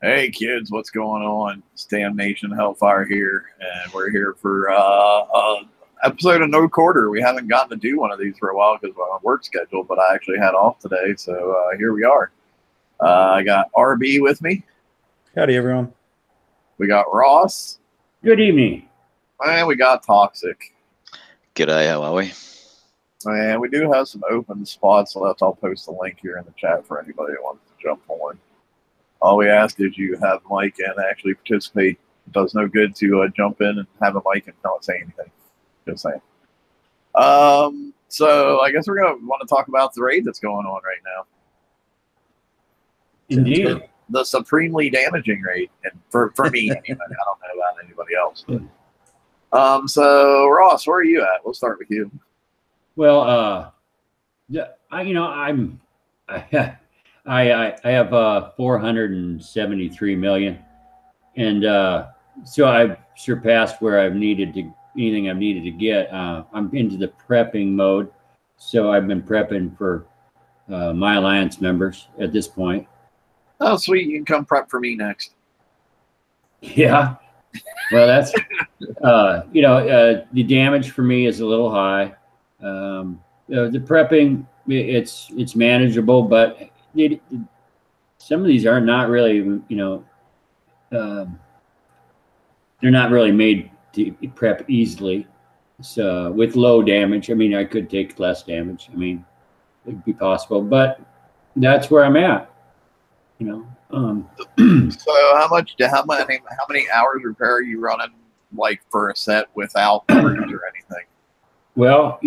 Hey kids, what's going on? It's Damnation-n-Hellfire here, and we're here for episode of No Quarter. We haven't gotten to do one of these for a while because of my work schedule, but I actually had off today, so here we are. I got RB with me. Howdy, everyone. We got Ross. Good evening. And we got Toxic. G'day, how are we? And we do have some open spots left. I'll post the link here in the chat for anybody that wants to jump on. All we ask is you have a mic and actually participate. It does no good to jump in and have a mic and not say anything. Just saying. So I guess we're going to want to talk about the raid that's going on right now. Indeed. The supremely damaging raid. And for me, anyway. I don't know about anybody else. But. So Ross, where are you at? We'll start with you. Well, I have 473 million, and so I've surpassed where anything I've needed to get. I'm into the prepping mode, so I've been prepping for my alliance members at this point. Oh, sweet! You can come prep for me next. Yeah, well, that's the damage for me is a little high. The prepping, it's manageable, but some of these are not really, they're not really made to prep easily. So with low damage, I mean, I could take less damage. I mean, it'd be possible, but that's where I'm at. So how many hours repair are you running, like for a set without crews or anything? Well,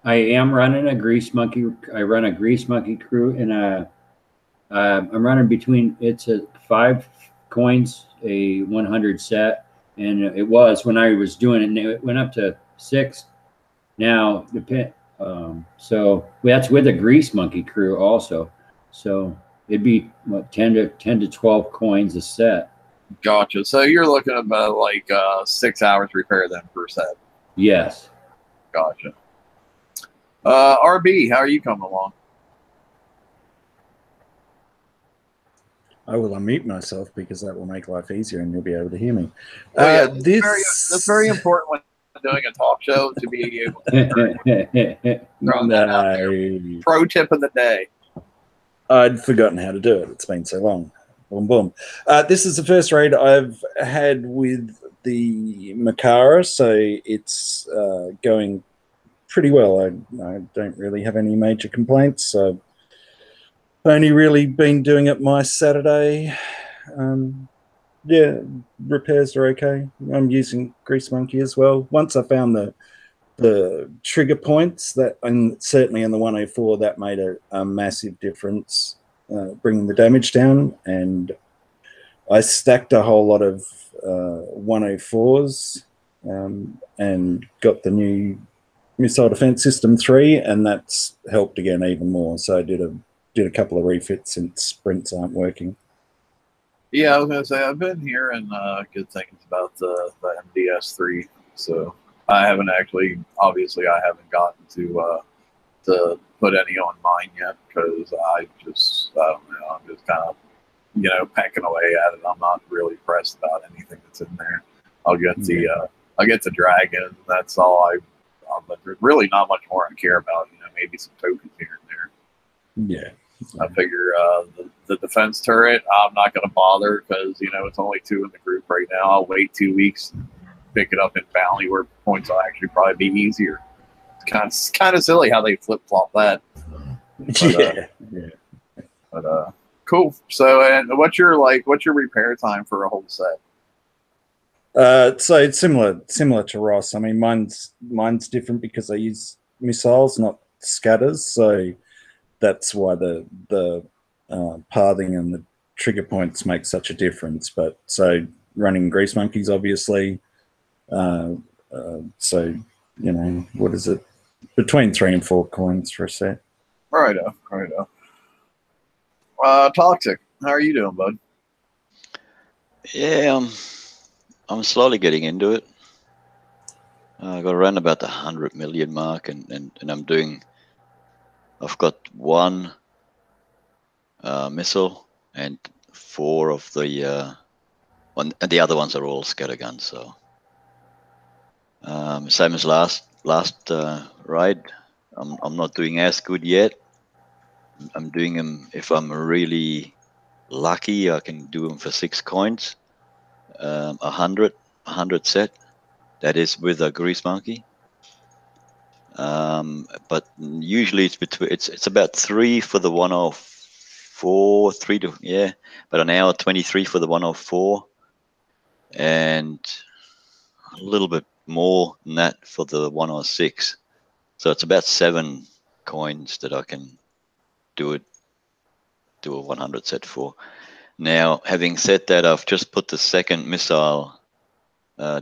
I am running a grease monkey. I run a grease monkey crew, and I'm running between. It's a 5 coins, a 100 set, and it was when I was doing it. And it went up to 6. Now the pit. So that's with a grease monkey crew also. So it'd be what 10 to 12 coins a set. Gotcha. So you're looking at about like 6 hours repair then per set. Yes. Gotcha. RB, how are you coming along? I will unmute myself because that will make life easier and you'll be able to hear me. That's very important when doing a talk show to be able to throw that out there. Pro tip of the day. I'd forgotten how to do it. It's been so long. Boom, boom. This is the first raid I've had with the Makara, so it's going pretty well. I don't really have any major complaints. I've only really been doing it my Saturday. Yeah, repairs are okay. I'm using Grease Monkey as well. Once I found the trigger points, that, and certainly in the 104, that made a massive difference, bringing the damage down. And I stacked a whole lot of 104s and got the new Missile Defense System 3, and that's helped again even more. So I did a couple of refits since sprints aren't working. Yeah, I was gonna say I've been hearing good things about the MDS3. So I haven't actually, obviously, I haven't gotten to put any on mine yet because I don't know. I'm just kind of pecking away at it. I'm not really pressed about anything that's in there. I'll get the dragon. That's all but there's really not much more I care about. Maybe some tokens here and there. Yeah. I figure the defense turret, I'm not going to bother because, it's only 2 in the group right now. I'll wait 2 weeks, pick it up in Bounty where points will actually probably be easier. It's kind of silly how they flip-flop that. But, But cool. So, and what's your repair time for a whole set? So it's similar to Ross. I mean, mine's different because I use missiles, not scatters. So that's why the pathing and the trigger points make such a difference. But so running Grease Monkeys, obviously. So what is it? Between 3 and 4 coins for a set. Righto. Toxic, how are you doing, bud? Yeah, I'm slowly getting into it. I got around about the 100 million mark, and I've got 1 missile and 4 of the one, and the other ones are all scatterguns. So same as last ride. I'm not doing as good yet. I'm doing them if I'm really lucky. I can do them for 6 coins, 100 set. That is with a grease monkey. But usually it's about 3 for the 104, 3 to but an hour 23 for the 104, and a little bit more than that for the 106. So it's about 7 coins that I can do a 100 set for. Now, having said that, I've just put the second missile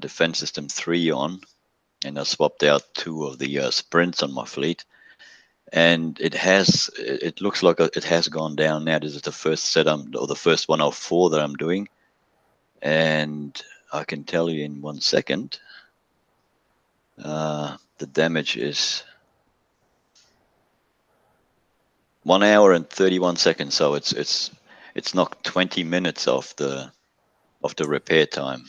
defense system 3 on, and I swapped out 2 of the sprints on my fleet, and it looks like it has gone down now. This is the first set or the first 104 that I'm doing, and I can tell you in 1 second. The damage is 1 hour and 31 seconds, so it's knocked 20 minutes off the repair time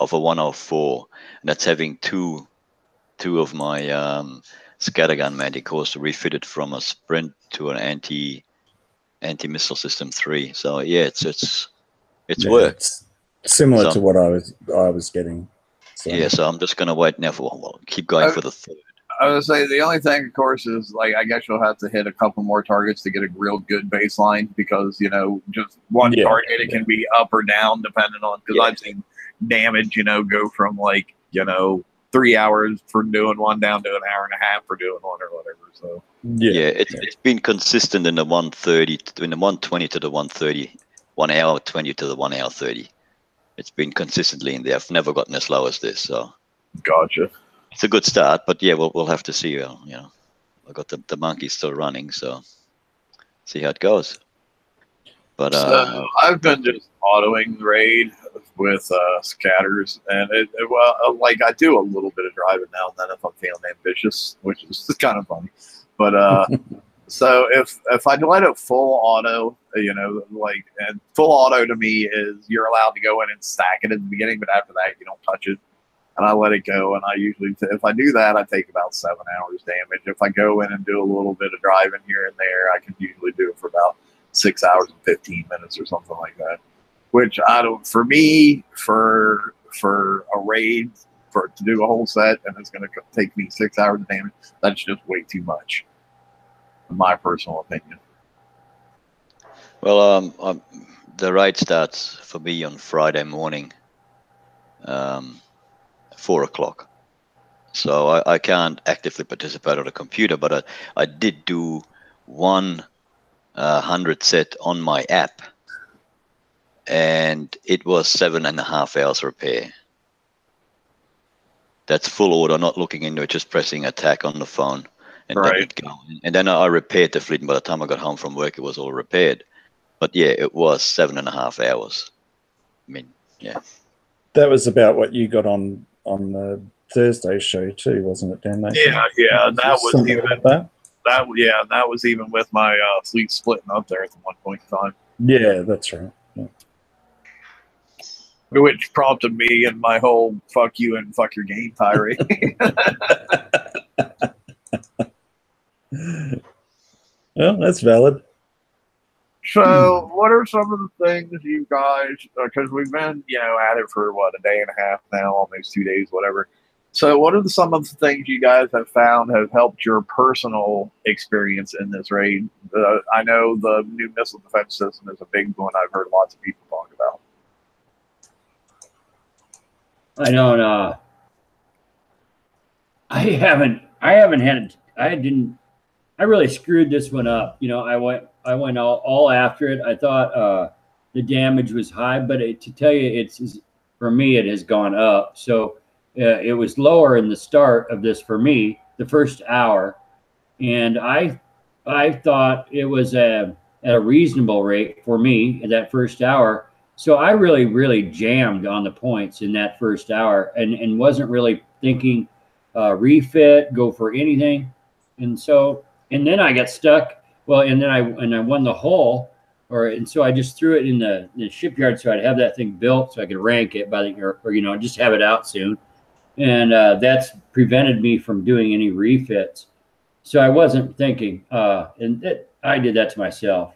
of a 104, and that's having two of my scattergun manticores refitted from a sprint to an anti-missile system 3. So yeah, it's worked. It's similar to what I was getting. So. Yeah, so I'm just gonna wait now keep going for the third. I would say the only thing, of course, is like I guess you'll have to hit a couple more targets to get a real good baseline, because just one target it can be up or down depending on, because I've seen damage go from 3 hours for doing one down to an hour and a half for doing one or whatever. So it's been consistent in the 130 in the 120 to the 130, 1 hour 20 to the 1 hour 30. It's been consistently in there. I've never gotten as low as this. So gotcha. It's a good start, but yeah, we'll have to see. I got the monkey still running, so see how it goes. But so I've been just autoing raid with scatters, and I do a little bit of driving now and then if I'm feeling ambitious, which is kind of funny. But so if I let it full auto, and full auto to me is you're allowed to go in and stack it at the beginning, but after that you don't touch it. And I let it go, and I usually, if I do that, I take about 7 hours damage. If I go in and do a little bit of driving here and there, I can usually do it for about 6 hours and 15 minutes or something like that. Which for me, for a raid, to do a whole set, and it's going to take me 6 hours of damage, that's just way too much, in my personal opinion. Well, the raid starts for me on Friday morning. 4 o'clock, so I can't actively participate on the computer, but I did do 100 set on my app, and it was 7.5 hours repair. That's full order, not looking into it, just pressing attack on the phone and letting it go. And then I repaired the fleet, and by the time I got home from work, it was all repaired. But yeah, it was 7.5 hours. I mean, yeah. That was about what you got on the Thursday show too, wasn't it, Dan? Yeah, and that was something even like that. That was even with my fleet splitting up there at one point in time. Yeah, that's right. Yeah. Which prompted me and my whole "fuck you" and "fuck your game" tirade. Well, that's valid. So, what are some of the things you guys? Because we've been, at it for a day and a half now, almost 2 days, whatever. So, what are some of the things you guys have found have helped your personal experience in this raid? I know the new missile defense system is a big one. I've heard lots of people talk about. I don't. I really screwed this one up. I went all after it. I thought the damage was high, but to tell you, for me, it has gone up. So it was lower in the start of this for me, the first hour, and I thought it was at a reasonable rate for me in that first hour. So I really, really jammed on the points in that first hour, and wasn't really thinking refit, go for anything, and then I got stuck. Well, and then I won the hull, and so I just threw it in the shipyard so I'd have that thing built so I could rank it by the or just have it out soon, and that's prevented me from doing any refits. So I wasn't thinking, I did that to myself,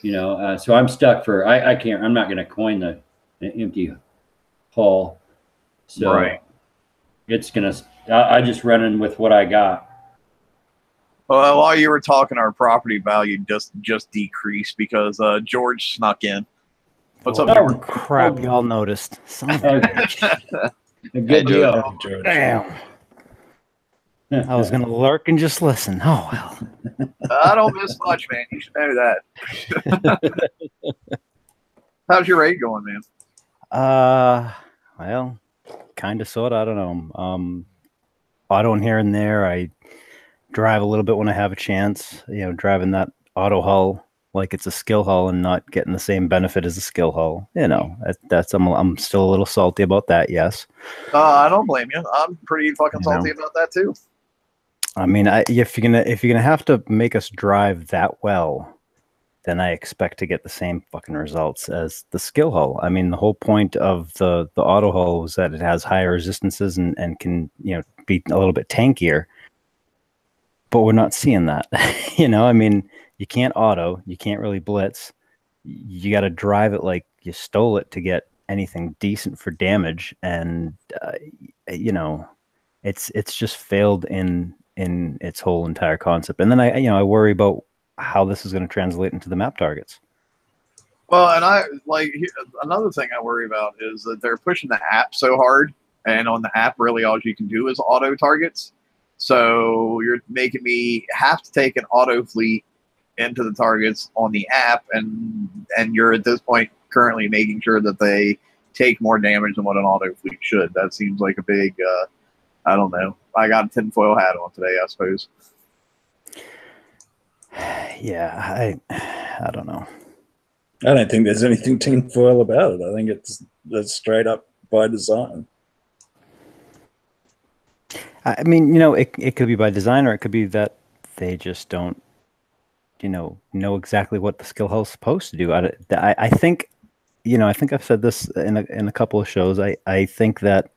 So I'm stuck for I can't. I'm not going to coin the empty hull, so Right. it's gonna. I just running with what I got. Well, while you were talking, our property value just decreased because George snuck in. What's up, Oh, George? Crap, y'all noticed. Son of a bitch. A good do it. deal. Oh, George. Damn. I was going to lurk and just listen. Oh, well. I don't miss much, man. You should know that. How's your rate going, man? Well, kind of, sort of. I don't know. Auto here and there. I drive a little bit when I have a chance. Driving that auto hull like it's a skill hull and not getting the same benefit as a skill hull. I'm still a little salty about that. Yes. I don't blame you. I'm pretty fucking salty about that too. I mean, if you're gonna have to make us drive that well, then I expect to get the same fucking results as the skill hull. I mean, the whole point of the auto hull is that it has higher resistances and can be a little bit tankier. But we're not seeing that. I mean, you can't auto, you can't really blitz. You got to drive it like you stole it to get anything decent for damage, and it's just failed in its whole entire concept. And then I worry about how this is going to translate into the map targets. Well, and another thing I worry about is that they're pushing the app so hard, and on the app, really all you can do is auto targets. So you're making me have to take an auto fleet into the targets on the app, and you're at this point currently making sure that they take more damage than what an auto fleet should. That seems like a big, I don't know. I got a tinfoil hat on today, I suppose. Yeah, I don't know. I don't think there's anything tinfoil about it. I think that's straight up by design. I mean, it could be by design, or it could be that they just don't, know exactly what the skill hull is supposed to do. I think, I think I've said this in a couple of shows. I think that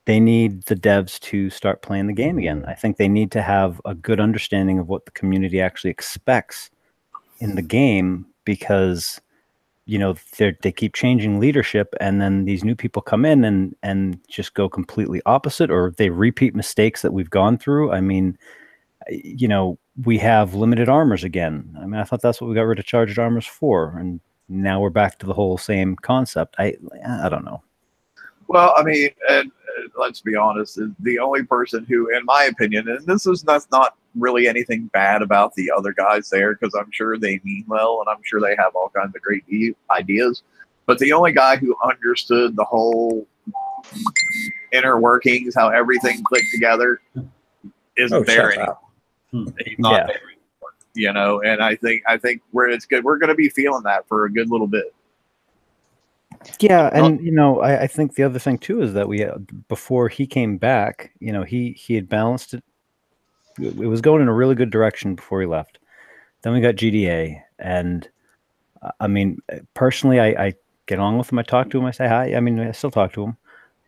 they need the devs to start playing the game again. I think they need to have a good understanding of what the community actually expects in the game, because they keep changing leadership, and then these new people come in and just go completely opposite, or they repeat mistakes that we've gone through. I mean, we have limited armors again. I mean, I thought that's what we got rid of charged armors for, and now we're back to the whole same concept. I don't know. Well, I mean, and let's be honest, the only person who, in my opinion, and that's not really anything bad about the other guys there, because I'm sure they mean well, and I'm sure they have all kinds of great ideas, but the only guy who understood the whole inner workings, how everything clicked together, isn't there anymore. He's not there anymore, and I think it's good. We're going to be feeling that for a good little bit. Yeah, and I think the other thing too is that before he came back, he had balanced it. It was going in a really good direction before he left. Then we got GDA, and I mean, personally, I get along with him. I talk to him. I say hi. I mean, I still talk to him,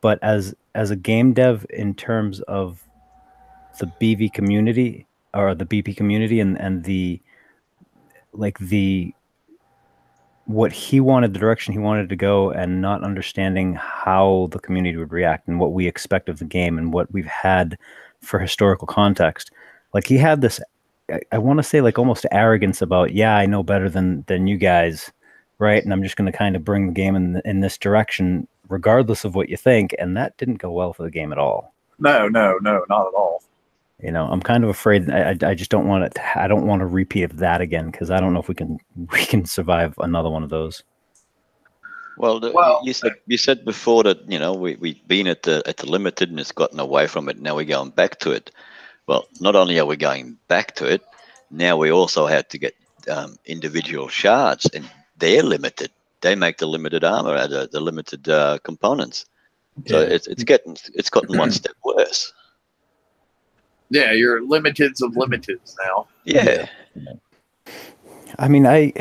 but as a game dev, in terms of the BV community or the BP community, and the what he wanted, the direction he wanted to go, and not understanding how the community would react and what we expect of the game and what we've had for historical context. Like, he had this, I want to say, like, almost arrogance about, yeah, I know better than you guys, right? And I'm just going to kind of bring the game in this direction, regardless of what you think. And that didn't go well for the game at all. No, not at all. I'm kind of afraid. I just don't want it. I don't want a repeat of that again, because I don't know if we can survive another one of those. Well, you said before that we've been at the limited and it's gotten away from it. Now we're going back to it. Well, not only are we going back to it, now we also have to get individual shards, and they're limited. They make the limited armor out of the limited components. So it's gotten one step worse. Yeah, you're limiteds of limiteds now. Yeah. I mean, I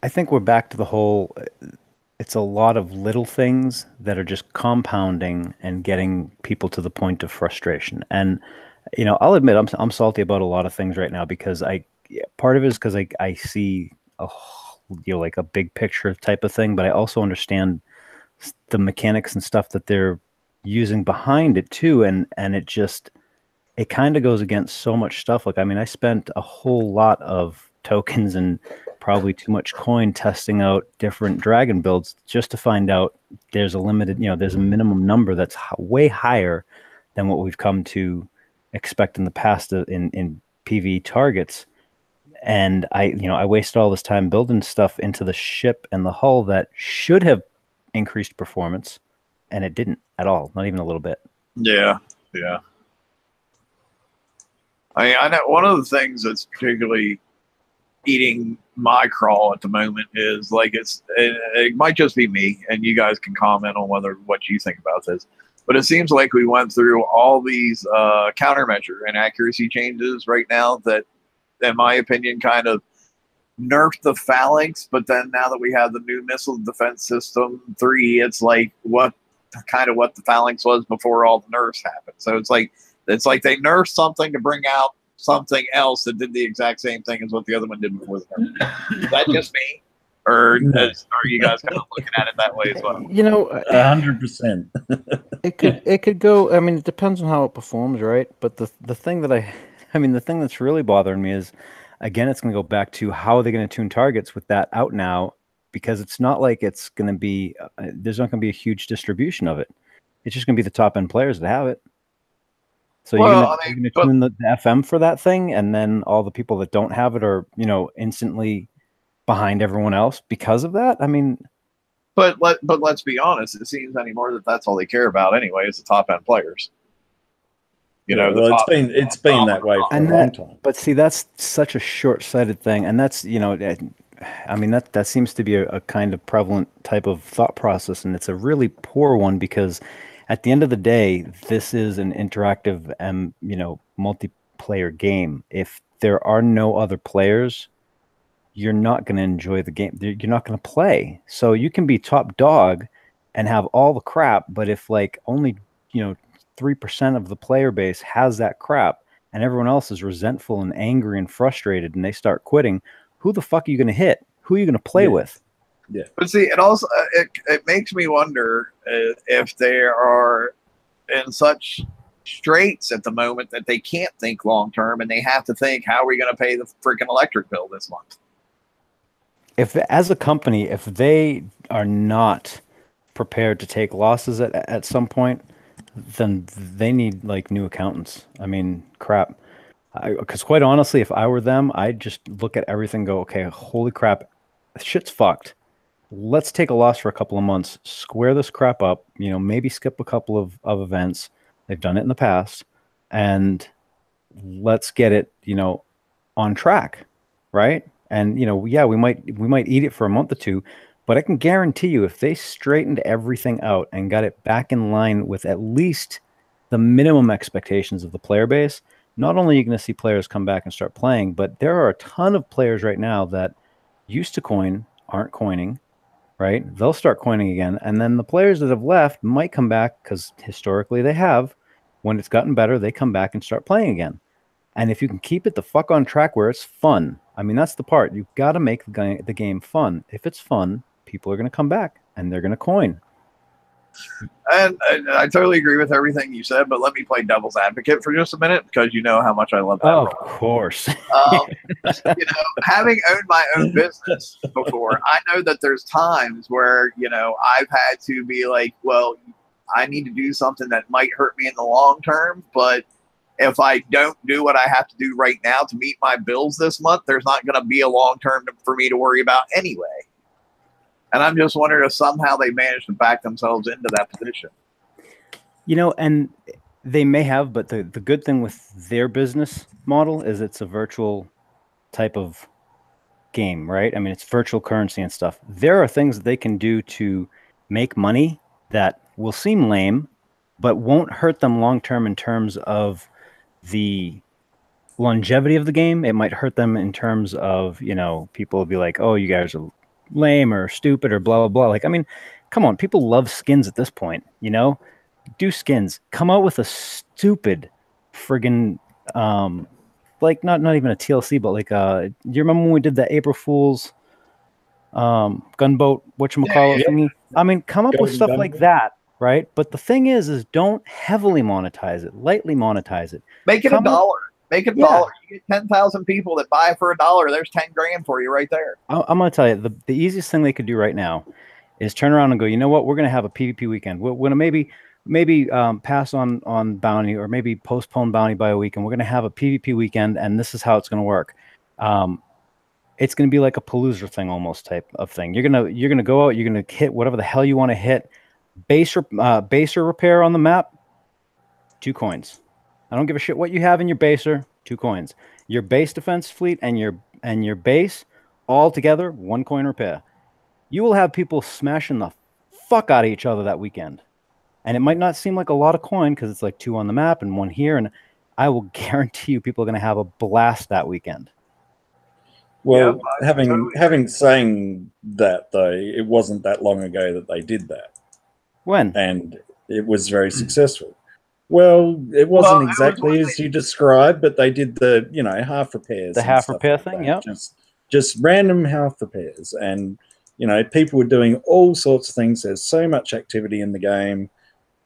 think we're back to the whole, it's a lot of little things that are just compounding and getting people to the point of frustration. And, I'll admit I'm salty about a lot of things right now because part of it is because I see like a big picture type of thing, but I also understand the mechanics and stuff that they're using behind it too. And it kind of goes against so much stuff. Like, I mean, I spent a whole lot of tokens and probably too much coin testing out different dragon builds just to find out there's a limited, there's a minimum number that's way higher than what we've come to expect in the past in PV targets. And I wasted all this time building stuff into the ship and the hull that should have increased performance, and it didn't at all, not even a little bit. Yeah, yeah. I know one of the things that's particularly eating my crawl at the moment is like it might just be me, and you guys can comment on what you think about this. But it seems like we went through all these countermeasure and accuracy changes right now that, in my opinion, kind of nerfed the phalanx. But then now that we have the new missile defense system 3, it's like what the phalanx was before all the nerfs happened. So it's like they nerfed something to bring out something else that did the exact same thing as what the other one did before the nerf. Is that just me? Or are you guys kind of looking at it that way as well? 100%. It could go. I mean, it depends on how it performs, right? But the thing that the thing that's really bothering me is, again, it's going to go back to how are they going to tune targets with that out now? Because it's not like it's going to be. There's not going to be a huge distribution of it. It's just going to be the top end players that have it. So you're going to tune the FM for that thing, and then all the people that don't have it are, instantly behind everyone else because of that. I mean, but let's be honest. It seems anymore that that's all they care about anyway is the top end players. It's been that way for a long time. But see, that's such a short sighted thing, and that's I mean that seems to be a kind of prevalent type of thought process, and it's a really poor one because at the end of the day, this is an interactive multiplayer game. If there are no other players, you're not going to enjoy the game. You're not going to play. So you can be top dog and have all the crap, but if like only 3% of the player base has that crap and everyone else is resentful and angry and frustrated and they start quitting, who the fuck are you going to hit? Who are you going to play with? Yeah. But see, it also it makes me wonder if they are in such straits at the moment that they can't think long term and they have to think, how are we going to pay the freaking electric bill this month? If as a company, if they are not prepared to take losses at some point, then they need like new accountants. I mean, crap. Because quite honestly, if I were them, I'd just look at everything and go, okay, holy crap, shit's fucked. Let's take a loss for a couple of months, square this crap up, maybe skip a couple of events. They've done it in the past. And let's get it, on track, right? And, yeah, we might eat it for a month or two, but I can guarantee you if they straightened everything out and got it back in line with at least the minimum expectations of the player base, not only are you going to see players come back and start playing, but there are a ton of players right now that used to coin, aren't coining, right? They'll start coining again. And then the players that have left might come back because historically they have. When it's gotten better, they come back and start playing again. And if you can keep it the fuck on track where it's fun, I mean, that's the part. You've got to make the game fun. If it's fun, people are going to come back and they're going to coin. And I totally agree with everything you said, but let me play devil's advocate for just a minute because you know how much I love that. Oh, of course. Having owned my own business before, I know that there's times where, I've had to be like, well, I need to do something that might hurt me in the long term, but if I don't do what I have to do right now to meet my bills this month, there's not going to be a long term for me to worry about anyway. And I'm just wondering if somehow they managed to back themselves into that position. And they may have, but the good thing with their business model is it's a virtual type of game, right? I mean, it's virtual currency and stuff. There are things that they can do to make money that will seem lame, but won't hurt them long term in terms of the longevity of the game. It might hurt them in terms of, people will be like, oh, you guys are lame or stupid or blah, blah, blah. Like, I mean, come on, people love skins at this point, do skins. Come out with a stupid friggin' like not even a TLC, but like do you remember when we did the April Fool's gunboat whatchamacallit thingy? I mean, come up with Golden stuff gunboat. like that, right? But the thing is don't heavily monetize it, lightly monetize it. Make it Come $1. up- Make it $1. Yeah. You get 10,000 people that buy for $1. There's 10 grand for you right there. I'm gonna tell you, the easiest thing they could do right now is turn around and go, you know what, we're gonna have a PvP weekend. We're gonna maybe pass on bounty, or maybe postpone bounty by a week, and we're gonna have a PvP weekend, and this is how it's gonna work. It's gonna be like a Palooza thing, almost type of thing. You're gonna go out, you're gonna hit whatever the hell you want to hit. Baser repair on the map, 2 coins. I don't give a shit what you have in your baser, 2 coins. Your base defense fleet and your base all together, 1 coin repair. You will have people smashing the fuck out of each other that weekend. And it might not seem like a lot of coin because it's like 2 on the map and 1 here. And I will guarantee you people are going to have a blast that weekend. Well, Yeah, having saying that though, it wasn't that long ago that they did that, When? and it was very successful. Well, it wasn't exactly as you described, but they did the half repairs, The and half stuff repair like thing, that. yep. Just random half repairs, and people were doing all sorts of things. There's so much activity in the game.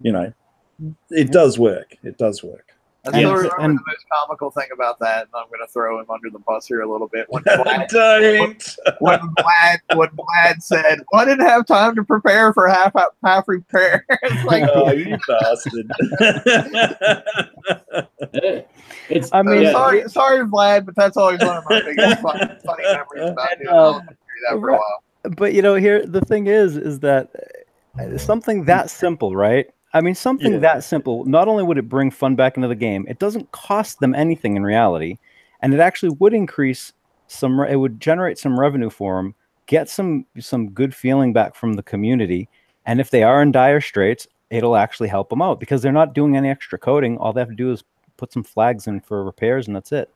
It does work. It does work. I still remember the most comical thing about that, and I'm going to throw him under the bus here a little bit. When Vlad said, well, I didn't have time to prepare for half repair. It's like, oh, you bastard. sorry, Vlad, but that's always one of my biggest funny memories about doing that for a while. But here the thing is that something that simple, right? I mean, something that simple, not only would it bring fun back into the game, it doesn't cost them anything in reality, and it actually would increase it would generate some revenue for them, get some good feeling back from the community, and if they are in dire straits, it'll actually help them out because they're not doing any extra coding. All they have to do is put some flags in for repairs, and that's it.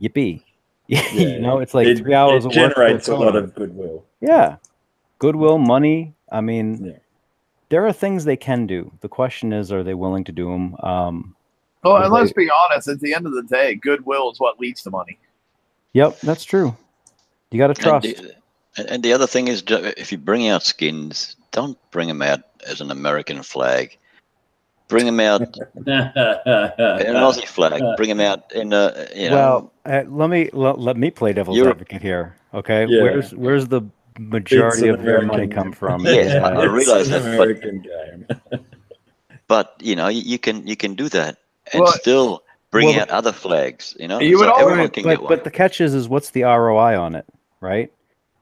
Yippee. It's like 3 hours of work. It generates a lot of goodwill. Yeah. Goodwill, money. I mean, there are things they can do. The question is, are they willing to do them? Well, and let's be honest, at the end of the day, goodwill is what leads to money. Yep, that's true. You got to trust. And the other thing is, if you bring out skins, don't bring them out as an American flag. Bring them out in an Aussie flag. Bring them out in a, Well, let me play devil's advocate here. Okay, Yeah. where's the majority of their money come from? Yeah, I realize that. American game. But you can do that and still bring out other flags. You would everyone can get one. But the catch is what's the ROI on it, right?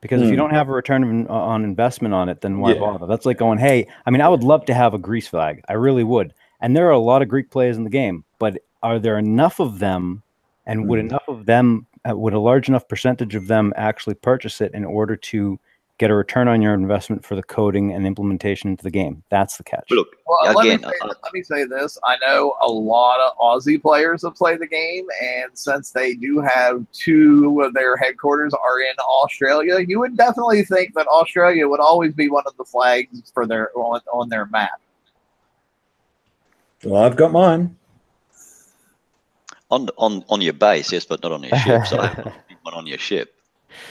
Because if you don't have a return on investment on it, then why bother? That's like going, hey, I mean, I would love to have a Greece flag. I really would. And there are a lot of Greek players in the game, but are there enough of them? And would a large enough percentage of them actually purchase it in order to get a return on your investment for the coding and implementation into the game? That's the catch. Look, let me say this. I know a lot of Aussie players that play the game, and since they do have 2 of their headquarters are in Australia, you would definitely think that Australia would always be one of the flags for on their map. Well, I've got mine. On your base, yes, but not on your ship. So I haven't seen one on your ship.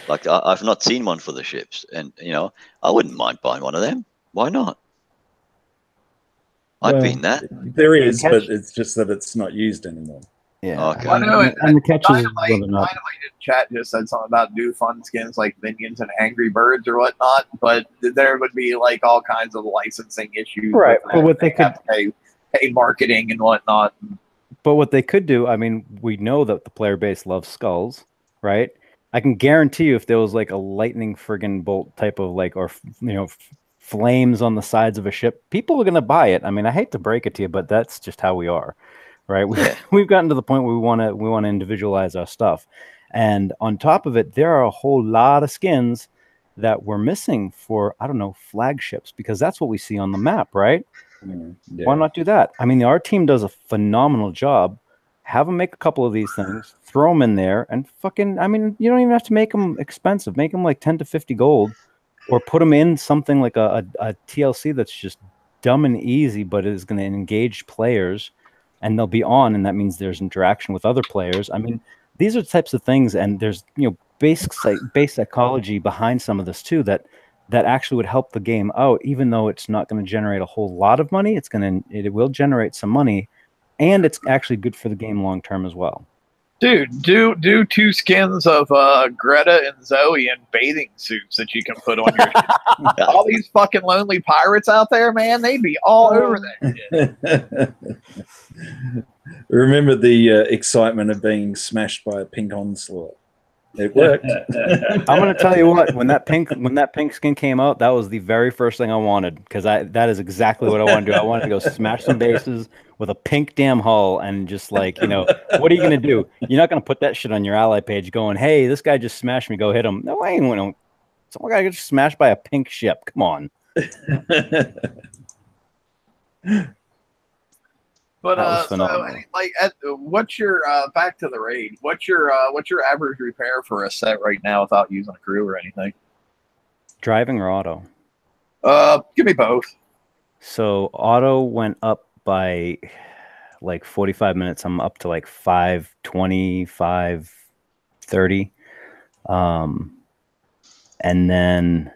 Like I've not seen one for the ships, and I wouldn't mind buying one of them. Why not? I've been that. There is, but it's just that it's not used anymore. Yeah. Okay. I know it. And the catch is Dynamite in chat just said something about new fun skins like minions and Angry Birds or whatnot, but there would be like all kinds of licensing issues. Right. But what they could have to pay marketing and whatnot. But what they could do, I mean, we know that the player base loves skulls, right? I can guarantee you if there was like a lightning friggin' bolt type of flames on the sides of a ship, people are going to buy it. I mean, I hate to break it to you, but that's just how we are, right? We've gotten to the point where we want to individualize our stuff. And on top of it, there are a whole lot of skins that we're missing for, I don't know, flagships, because that's what we see on the map, right? Yeah. Why not do that? I mean, our team does a phenomenal job have them make a couple of these things, throw them in there, and fucking, I mean, you don't even have to make them expensive. Make them like 10 to 50 gold, or put them in something like a TLC that's just dumb and easy, but is going to engage players, and they'll be on, and that means there's interaction with other players. I mean, these are the types of things, and there's, you know, base psychology behind some of this too, that actually would help the game out, even though it's not going to generate a whole lot of money. It will generate some money, and it's actually good for the game long term as well. Dude, do 2 skins of Greta and Zoe in bathing suits that you can put on your all these fucking lonely pirates out there, man, they'd be all over that shit. Remember the excitement of being smashed by a pink onslaught. It worked. I'm gonna tell you what, when that pink skin came out, that was the very first thing I wanted, because that is exactly what I want to do. I wanted to go smash some bases with a pink damn hull, and just like, you know, what are you gonna do? You're not gonna put that shit on your ally page going, hey, this guy just smashed me, go hit him. No, I ain't gonna. Some guy gets smashed by a pink ship. Come on. But so, like, what's your back to the raid? What's your average repair for a set right now without using a crew or anything? Driving or auto? Give me both. So auto went up by like 45 minutes. I'm up to like 5:20, 5:30. And then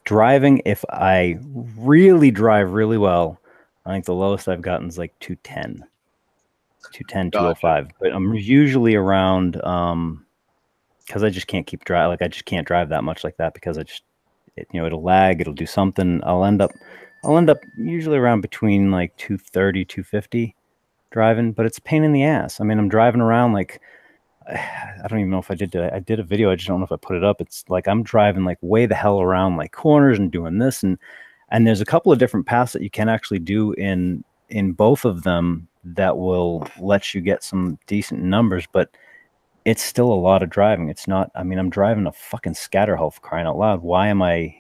driving, if I really drive really well, I think the lowest I've gotten is like 210, 205. But I'm usually around, because I just can't keep driving. Like, I just can't drive that much like that, because it'll lag, it'll do something. I'll end up usually around between like 230, 250 driving, but it's a pain in the ass. I mean, I'm driving around like, I don't even know if I did a video. I just don't know if I put it up. It's like I'm driving like way the hell around like corners and doing this, and there's a couple of different paths that you can actually do in both of them that will let you get some decent numbers, but it's still a lot of driving. It's not, I mean, I'm driving a fucking Scatterhull, for crying out loud. Why am I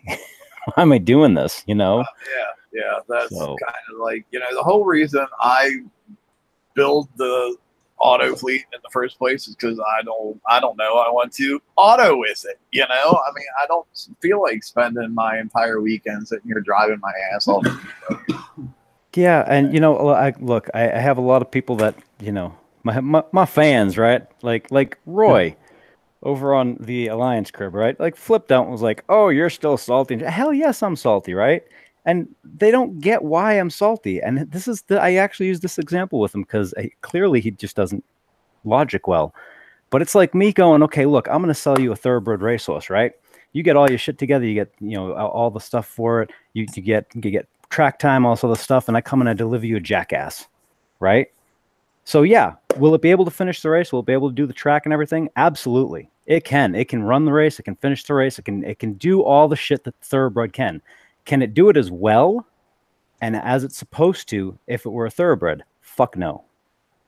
why am I doing this, you know? Yeah, that's kind of like, you know, the whole reason I build the auto fleet in the first place is because I don't know, I want to auto with it, you know. I mean, I don't feel like spending my entire weekend sitting here driving my ass off. Yeah, and you know, I have a lot of people that, you know, my fans, right? Like Roy over on the Alliance crib, right? Like flipped out and was like, "Oh, you're still salty." Hell yes, I'm salty, right? And they don't get why I'm salty. And I actually use this example with him because clearly he just doesn't logic well. But it's like me going, okay, look, I'm going to sell you a thoroughbred racehorse, right? You get all your shit together. You get, you know, all the stuff for it. You get track time, all this other stuff. And I come and I deliver you a jackass, right? So yeah, will it be able to finish the race? Will it be able to do the track and everything? Absolutely. It can. It can run the race. It can finish the race. It can do all the shit that the thoroughbred can. Can it do it as well and as it's supposed to if it were a thoroughbred? Fuck no.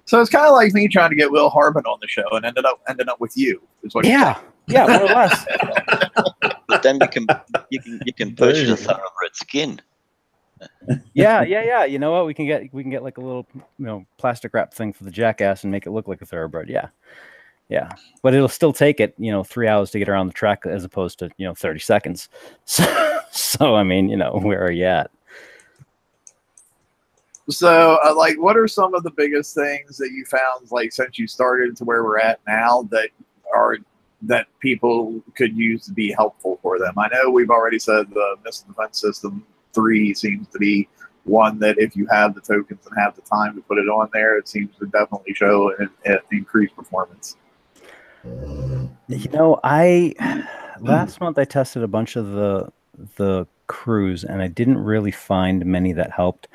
So it's kind of like me trying to get Will Harbin on the show and ended up with you. Is what yeah, more or less. But then you can purchase a thoroughbred skin. Yeah. You know what? We can get like a little, you know, plastic wrap thing for the jackass and make it look like a thoroughbred. Yeah. But it'll still take it, you know, 3 hours to get around the track as opposed to, you know, 30 seconds. So I mean, you know, where are you at? So, like, what are some of the biggest things that you found, like, since you started to where we're at now, that people could use to be helpful for them? I know we've already said the missile defense system 3 seems to be one that if you have the tokens and have the time to put it on there, it seems to definitely show an increased performance. You know, last month I tested a bunch of the crews, and I didn't really find many that helped.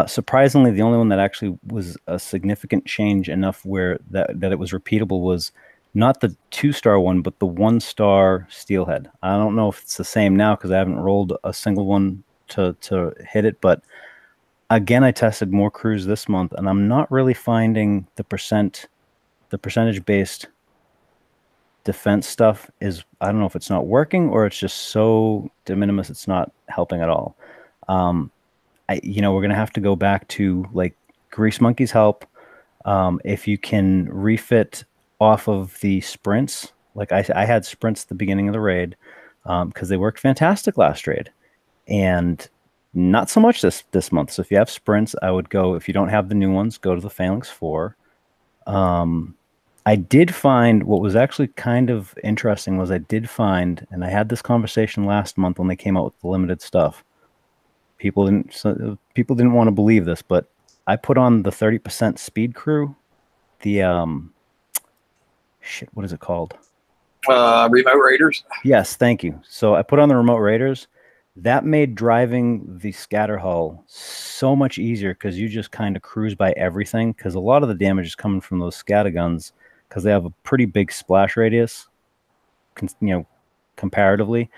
Surprisingly, the only one that actually was a significant change enough where that it was repeatable was not the 2-star one, but the 1-star Steelhead. I don't know if it's the same now because I haven't rolled a single one to hit it, but again, I tested more crews this month, and I'm not really finding the percentage based defense stuff is, I don't know if it's not working or it's just so de minimis it's not helping at all. You know, we're gonna have to go back to like Grease Monkey's help. If you can refit off of the sprints, like I had sprints at the beginning of the raid because they worked fantastic last raid, and not so much this month. So if you have sprints, I would go, if you don't have the new ones, go to the Phalanx 4. I did find what was actually kind of interesting was I did find, and I had this conversation last month when they came out with the limited stuff. People didn't want to believe this, but I put on the 30% speed crew, the shit, what is it called? Remote raiders. Yes, thank you. So I put on the remote raiders. That made driving the scatter hull so much easier because you just kind of cruise by everything, because a lot of the damage is coming from those scatter guns because they have a pretty big splash radius, comparatively.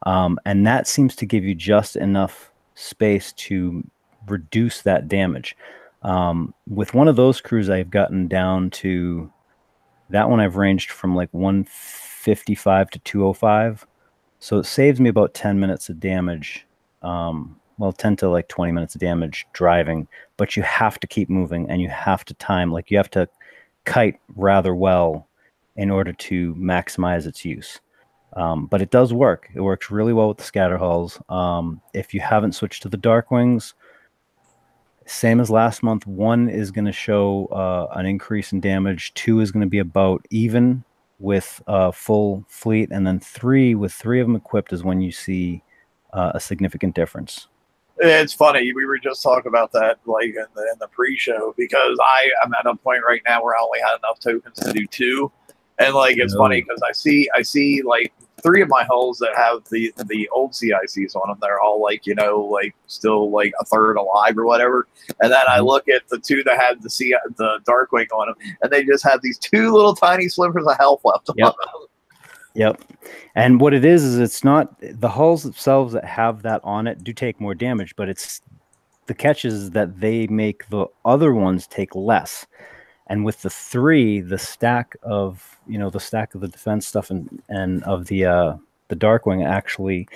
And that seems to give you just enough space to reduce that damage. With one of those crews, I've gotten down to that one. I've ranged from like 155 to 205. So it saves me about 10 minutes of damage. Well, 10 to like 20 minutes of damage driving, but you have to keep moving and you have to time, like you have to kite rather well in order to maximize its use. But it does work. It works really well with the scatter hulls. If you haven't switched to the Dark Wings, same as last month, 1 is going to show an increase in damage. 2 is going to be about even with full fleet, and then 3 with 3 of them equipped is when you see a significant difference. It's funny. We were just talking about that like in the pre-show, because I'm at a point right now where I only had enough tokens to do 2, and like it's funny because I see like 3 of my hulls that have the old CICs on them. They're all like like still like a third alive or whatever, and then I look at the 2 that have the Darkwing on them, and they just have these 2 little tiny slivers of health left. Yep. Yep. And what it is it's not the hulls themselves that have that on it do take more damage, but it's the catches that they make the other ones take less. And with the 3, the stack of the defense stuff and of the Darkwing actually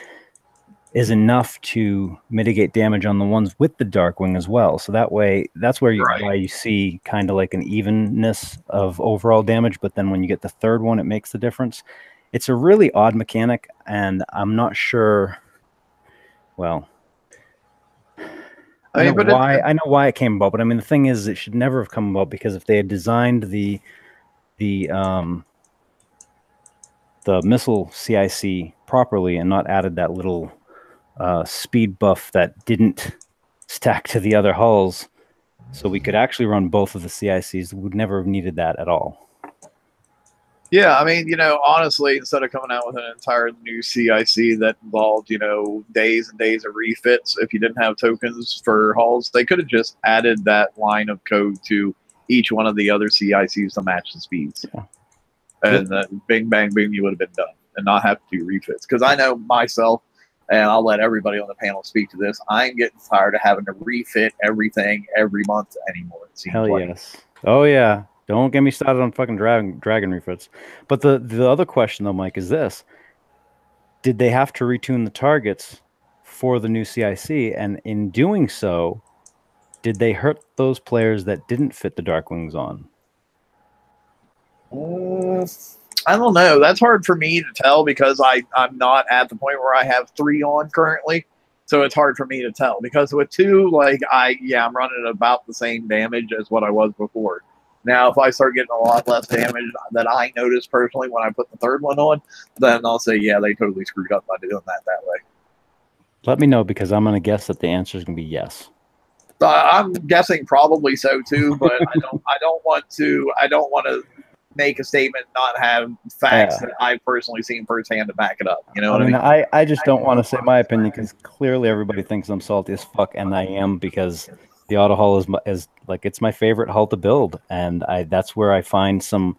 is enough to mitigate damage on the ones with the Darkwing as well. So that way, that's where why you see kind of like an evenness of overall damage. But then when you get the 3rd one, it makes the difference. It's a really odd mechanic, and I'm not sure. Well, I know why it came about, but I mean the thing is, it should never have come about, because if they had designed the missile CIC properly and not added that little speed buff that didn't stack to the other hulls, so we could actually run both of the CICs, we would never have needed that at all. Yeah, I mean, honestly, instead of coming out with an entire new CIC that involved, days and days of refits, if you didn't have tokens for hulls, they could have just added that line of code to each one of the other CICs to match the speeds. Yeah. And then bing, bang, boom, you would have been done and not have to do refits. Because I know myself, and I'll let everybody on the panel speak to this, I'm getting tired of having to refit everything every month anymore. It seems like. Yes. Oh, yeah. Don't get me started on fucking dragon refits. But the other question, though, Mike, is this. Did they have to retune the targets for the new CIC? And in doing so, did they hurt those players that didn't fit the Darkwings on? I don't know. That's hard for me to tell, because I'm not at the point where I have 3 on currently. So it's hard for me to tell. Because with 2, like, I'm running about the same damage as what I was before. Now, if I start getting a lot less damage that I noticed personally when I put the 3rd one on, then I'll say, yeah, they totally screwed up by doing that way. Let me know, because I'm going to guess that the answer is going to be yes. I'm guessing probably so too, but I don't want to make a statement not have facts that I've personally seen firsthand to back it up. You know what I mean? I just don't want to say my opinion, because clearly everybody thinks I'm salty as fuck, and I am, because the auto hull is like, it's my favorite hull to build, and that's where I find some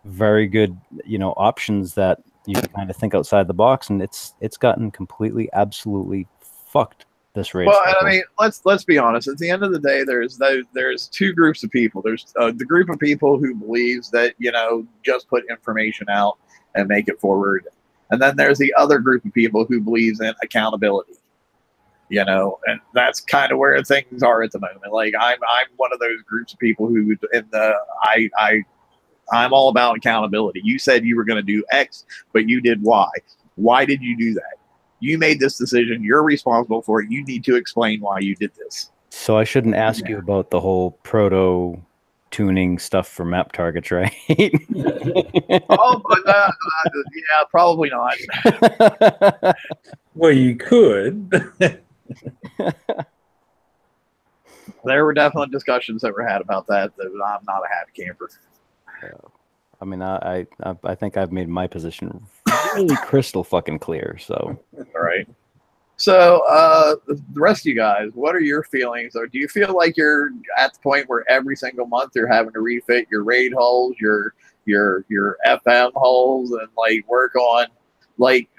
very good options that you can kind of think outside the box, and it's gotten completely absolutely fucked this raid. Well, I mean, let's be honest. At the end of the day, there's 2 groups of people. There's the group of people who believes that just put information out and make it forward, and then there's the other group of people who believes in accountability. you know, and that's kind of where things are at the moment. Like I'm one of those groups of people who in the I'm all about accountability. You said you were going to do X, but you did Y. Why did you do that? You made this decision. You're responsible for it. You need to explain why you did this. So I shouldn't ask you about the whole proto tuning stuff for map targets, right? Oh, but yeah, probably not. Well, you could. There were definitely discussions that were had about that. That I'm not a happy camper. I mean, I think I've made my position really crystal fucking clear. So, all right. So, the rest of you guys, what are your feelings? Or do you feel like you're at the point where every single month you're having to refit your raid holes, your FM holes, and like work on like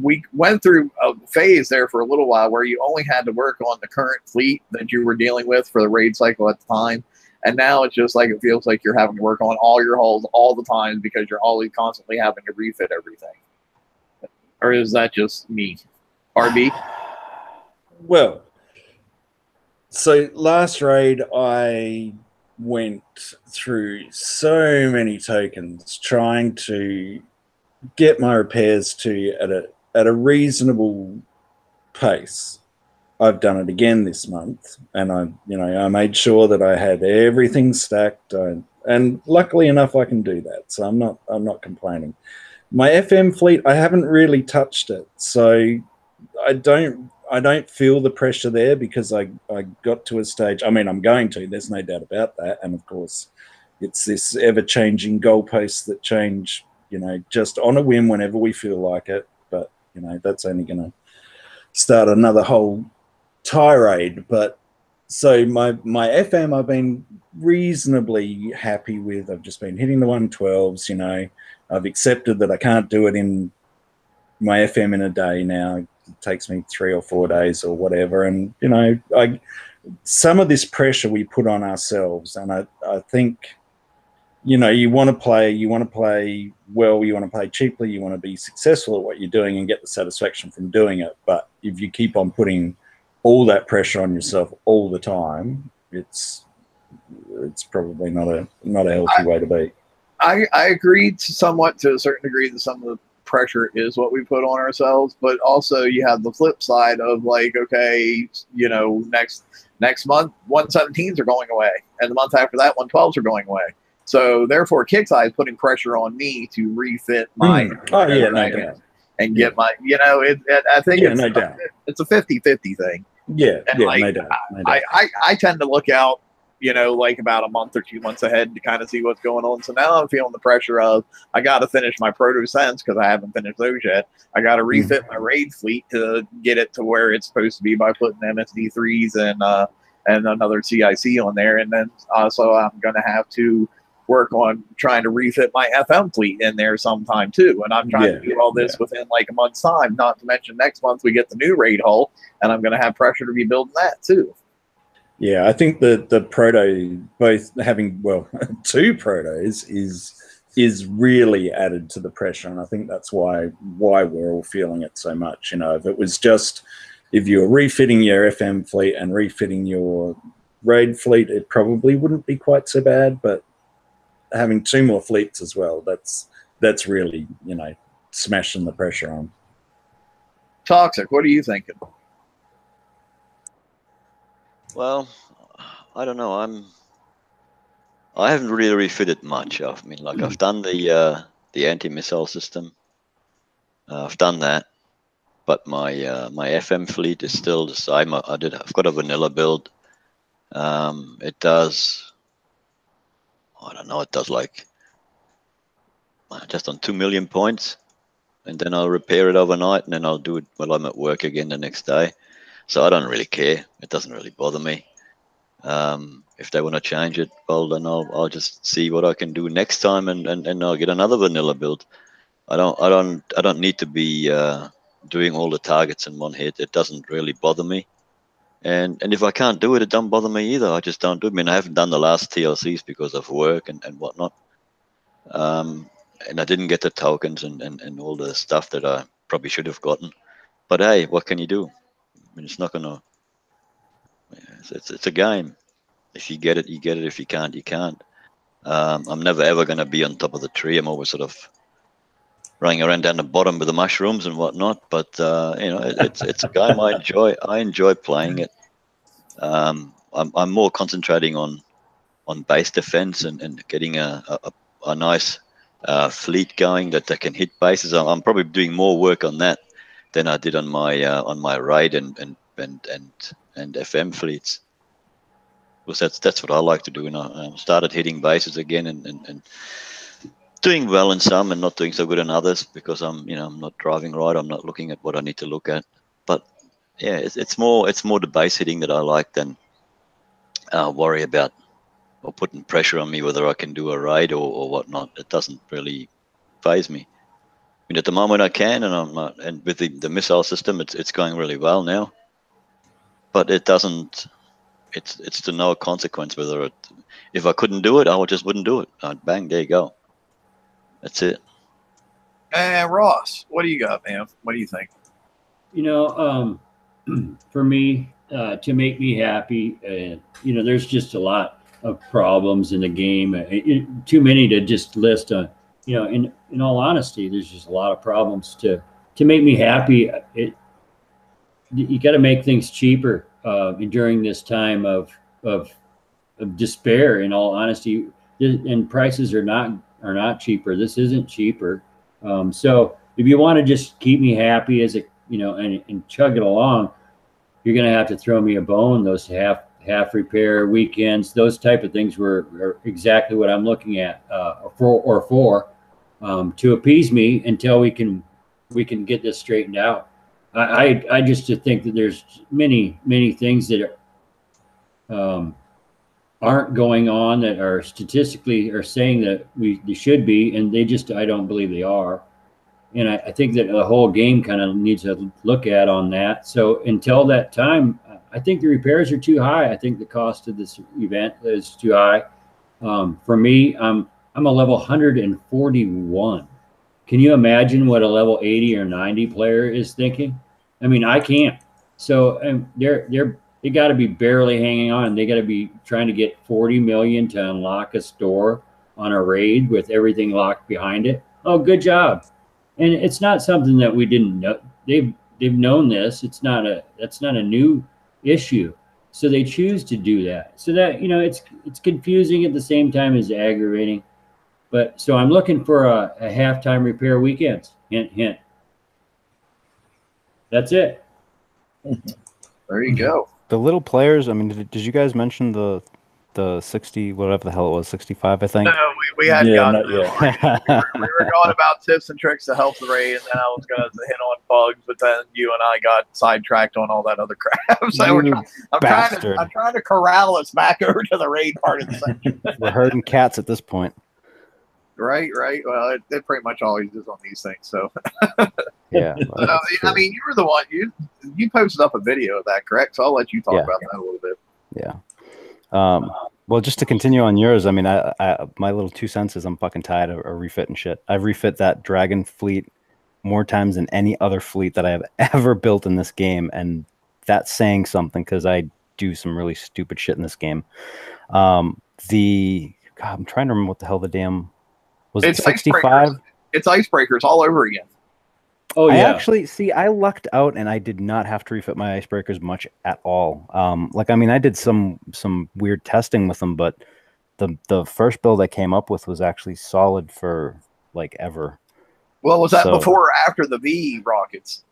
we went through a phase there for a little while where you only had to work on the current fleet that you were dealing with for the raid cycle at the time. And now it's just like it feels like you're having to work on all your holes all the time because you're always constantly having to refit everything. Or is that just me? RB? Well, so last raid I went through so many tokens trying to get my repairs to at a reasonable pace. I've done it again this month, and I made sure that I had everything stacked, and luckily enough I can do that, so I'm not complaining. My FM fleet, I haven't really touched it, so I don't feel the pressure there because I got to a stage. I mean, I'm going to. There's no doubt about that, and of course, it's this ever-changing goalposts that change, just on a whim whenever we feel like it. But that's only going to start another whole tirade. But so my FM I've been reasonably happy with. I've just been hitting the 112s. I've accepted that I can't do it in my FM in a day now. It takes me 3 or 4 days or whatever. And some of this pressure we put on ourselves, and I think you want to play well, you want to play cheaply, you want to be successful at what you're doing and get the satisfaction from doing it. But if you keep on putting all that pressure on yourself all the time, it's probably not a healthy way to be. I agree somewhat to a certain degree that some of the pressure is what we put on ourselves, but also you have the flip side of like, okay, next month 117s are going away, and the month after that 112s are going away. So therefore, Kickseye is putting pressure on me to refit my and get my, I think it's a 50-50 thing. Yeah, and yeah, like, no doubt. I tend to look out, like about a month or 2 months ahead to kind of see what's going on. So now I'm feeling the pressure of I got to finish my proto sense because I haven't finished those yet. I got to refit my raid fleet to get it to where it's supposed to be by putting MSD3s and another CIC on there, and then also I'm going to have to work on trying to refit my FM fleet in there sometime too. And I'm trying to do all this within like a month's time, not to mention next month we get the new raid hull, and I'm going to have pressure to be building that too. Yeah, I think the proto, both having, 2 protos is really added to the pressure. And I think that's why we're all feeling it so much. If it was just, if you were refitting your FM fleet and refitting your raid fleet, it probably wouldn't be quite so bad. But having 2 more fleets as well, that's really, smashing the pressure on. Toxic, what are you thinking? Well, I don't know. I haven't really refitted much. I mean, like I've done the anti-missile system. I've done that, but my FM fleet is still the same. I've got a vanilla build. It does. I don't know. It does like just on 2 million points, and then I'll repair it overnight, and then I'll do it while I'm at work again the next day. So I don't really care. It doesn't really bother me. If they want to change it, well, then I'll just see what I can do next time, and I'll get another vanilla build. I don't need to be doing all the targets in one hit. It doesn't really bother me. And if I can't do it, it don't bother me either. I just don't do it. I mean, I haven't done the last TLCs because of work and whatnot. And I didn't get the tokens and all the stuff that I probably should have gotten. But hey, what can you do? mean, it's not gonna. It's a game. If you get it, you get it. If you can't, you can't. I'm never ever going to be on top of the tree. I'm always sort of running around down the bottom with the mushrooms and whatnot. But you know, it's a game I enjoy. I enjoy playing it. I'm more concentrating on base defense and getting a nice fleet going that can hit bases. I'm probably doing more work on that than I did on my raid and FM fleets. Because that's what I like to do. And I started hitting bases again and doing well in some and not doing so good in others because I'm not driving right. I'm not looking at what I need to look at. But yeah, it's more the base hitting that I like than worry about or putting pressure on me whether I can do a raid or whatnot. It doesn't really faze me. I mean, at the moment I can, and I'm not. And with the missile system, it's going really well now. But it doesn't. It's to no consequence whether if I couldn't do it, I just wouldn't do it. Bang, there you go. That's it. And Ross, what do you got, man? What do you think? You know, for me, to make me happy, there's just a lot of problems in the game. Too many to just list. In all honesty, there's just a lot of problems to make me happy. You got to make things cheaper during this time of despair. In all honesty, and prices are not cheaper. This isn't cheaper. So if you want to just keep me happy as and chug it along, you're going to have to throw me a bone. Those half repair weekends, those type of things are exactly what I'm looking at for to appease me until we can get this straightened out. I just think that there's many things that aren't going on that are statistically are saying that they should be, and I don't believe they are. And I think that the whole game kind of needs a look at on that. So until that time, I think the repairs are too high. I think the cost of this event is too high. For me, I'm a level 141. Can you imagine what a level 80 or 90 player is thinking? I mean, I can't. So they got to be barely hanging on. They got to be trying to get 40 million to unlock a store on a raid with everything locked behind it. Oh, good job. And it's not something that we didn't know. They've known this. That's not a new issue. So they choose to do that. So that it's confusing at the same time as aggravating. But so I'm looking for a halftime repair weekends. Hint, hint. That's it. There you go. The little players. I mean, did you guys mention the 60, whatever the hell it was, 65, I think? No, we hadn't gotten not there. We were going about tips and tricks to help the raid, and then I was going to hit on bugs, but then you and I got sidetracked on all that other crap. So I'm trying to corral us back over to the raid part of the section. We're herding cats at this point. Right. Well, it pretty much always is on these things. So yeah. Well, I mean, you were the one you posted up a video of that, correct? So I'll let you talk about that a little bit. Yeah. Well, just to continue on yours, I mean, I my little 2 cents is I'm fucking tired of refitting shit. I've refit that dragon fleet more times than any other fleet that I have ever built in this game, and that's saying something because I do some really stupid shit in this game. I'm trying to remember what the hell the damn was. It's 65. It's icebreakers all over again. Oh yeah. I lucked out and I did not have to refit my icebreakers much at all. I did some weird testing with them, but the first build I came up with was actually solid for like ever. Well, was that before or after the V rockets?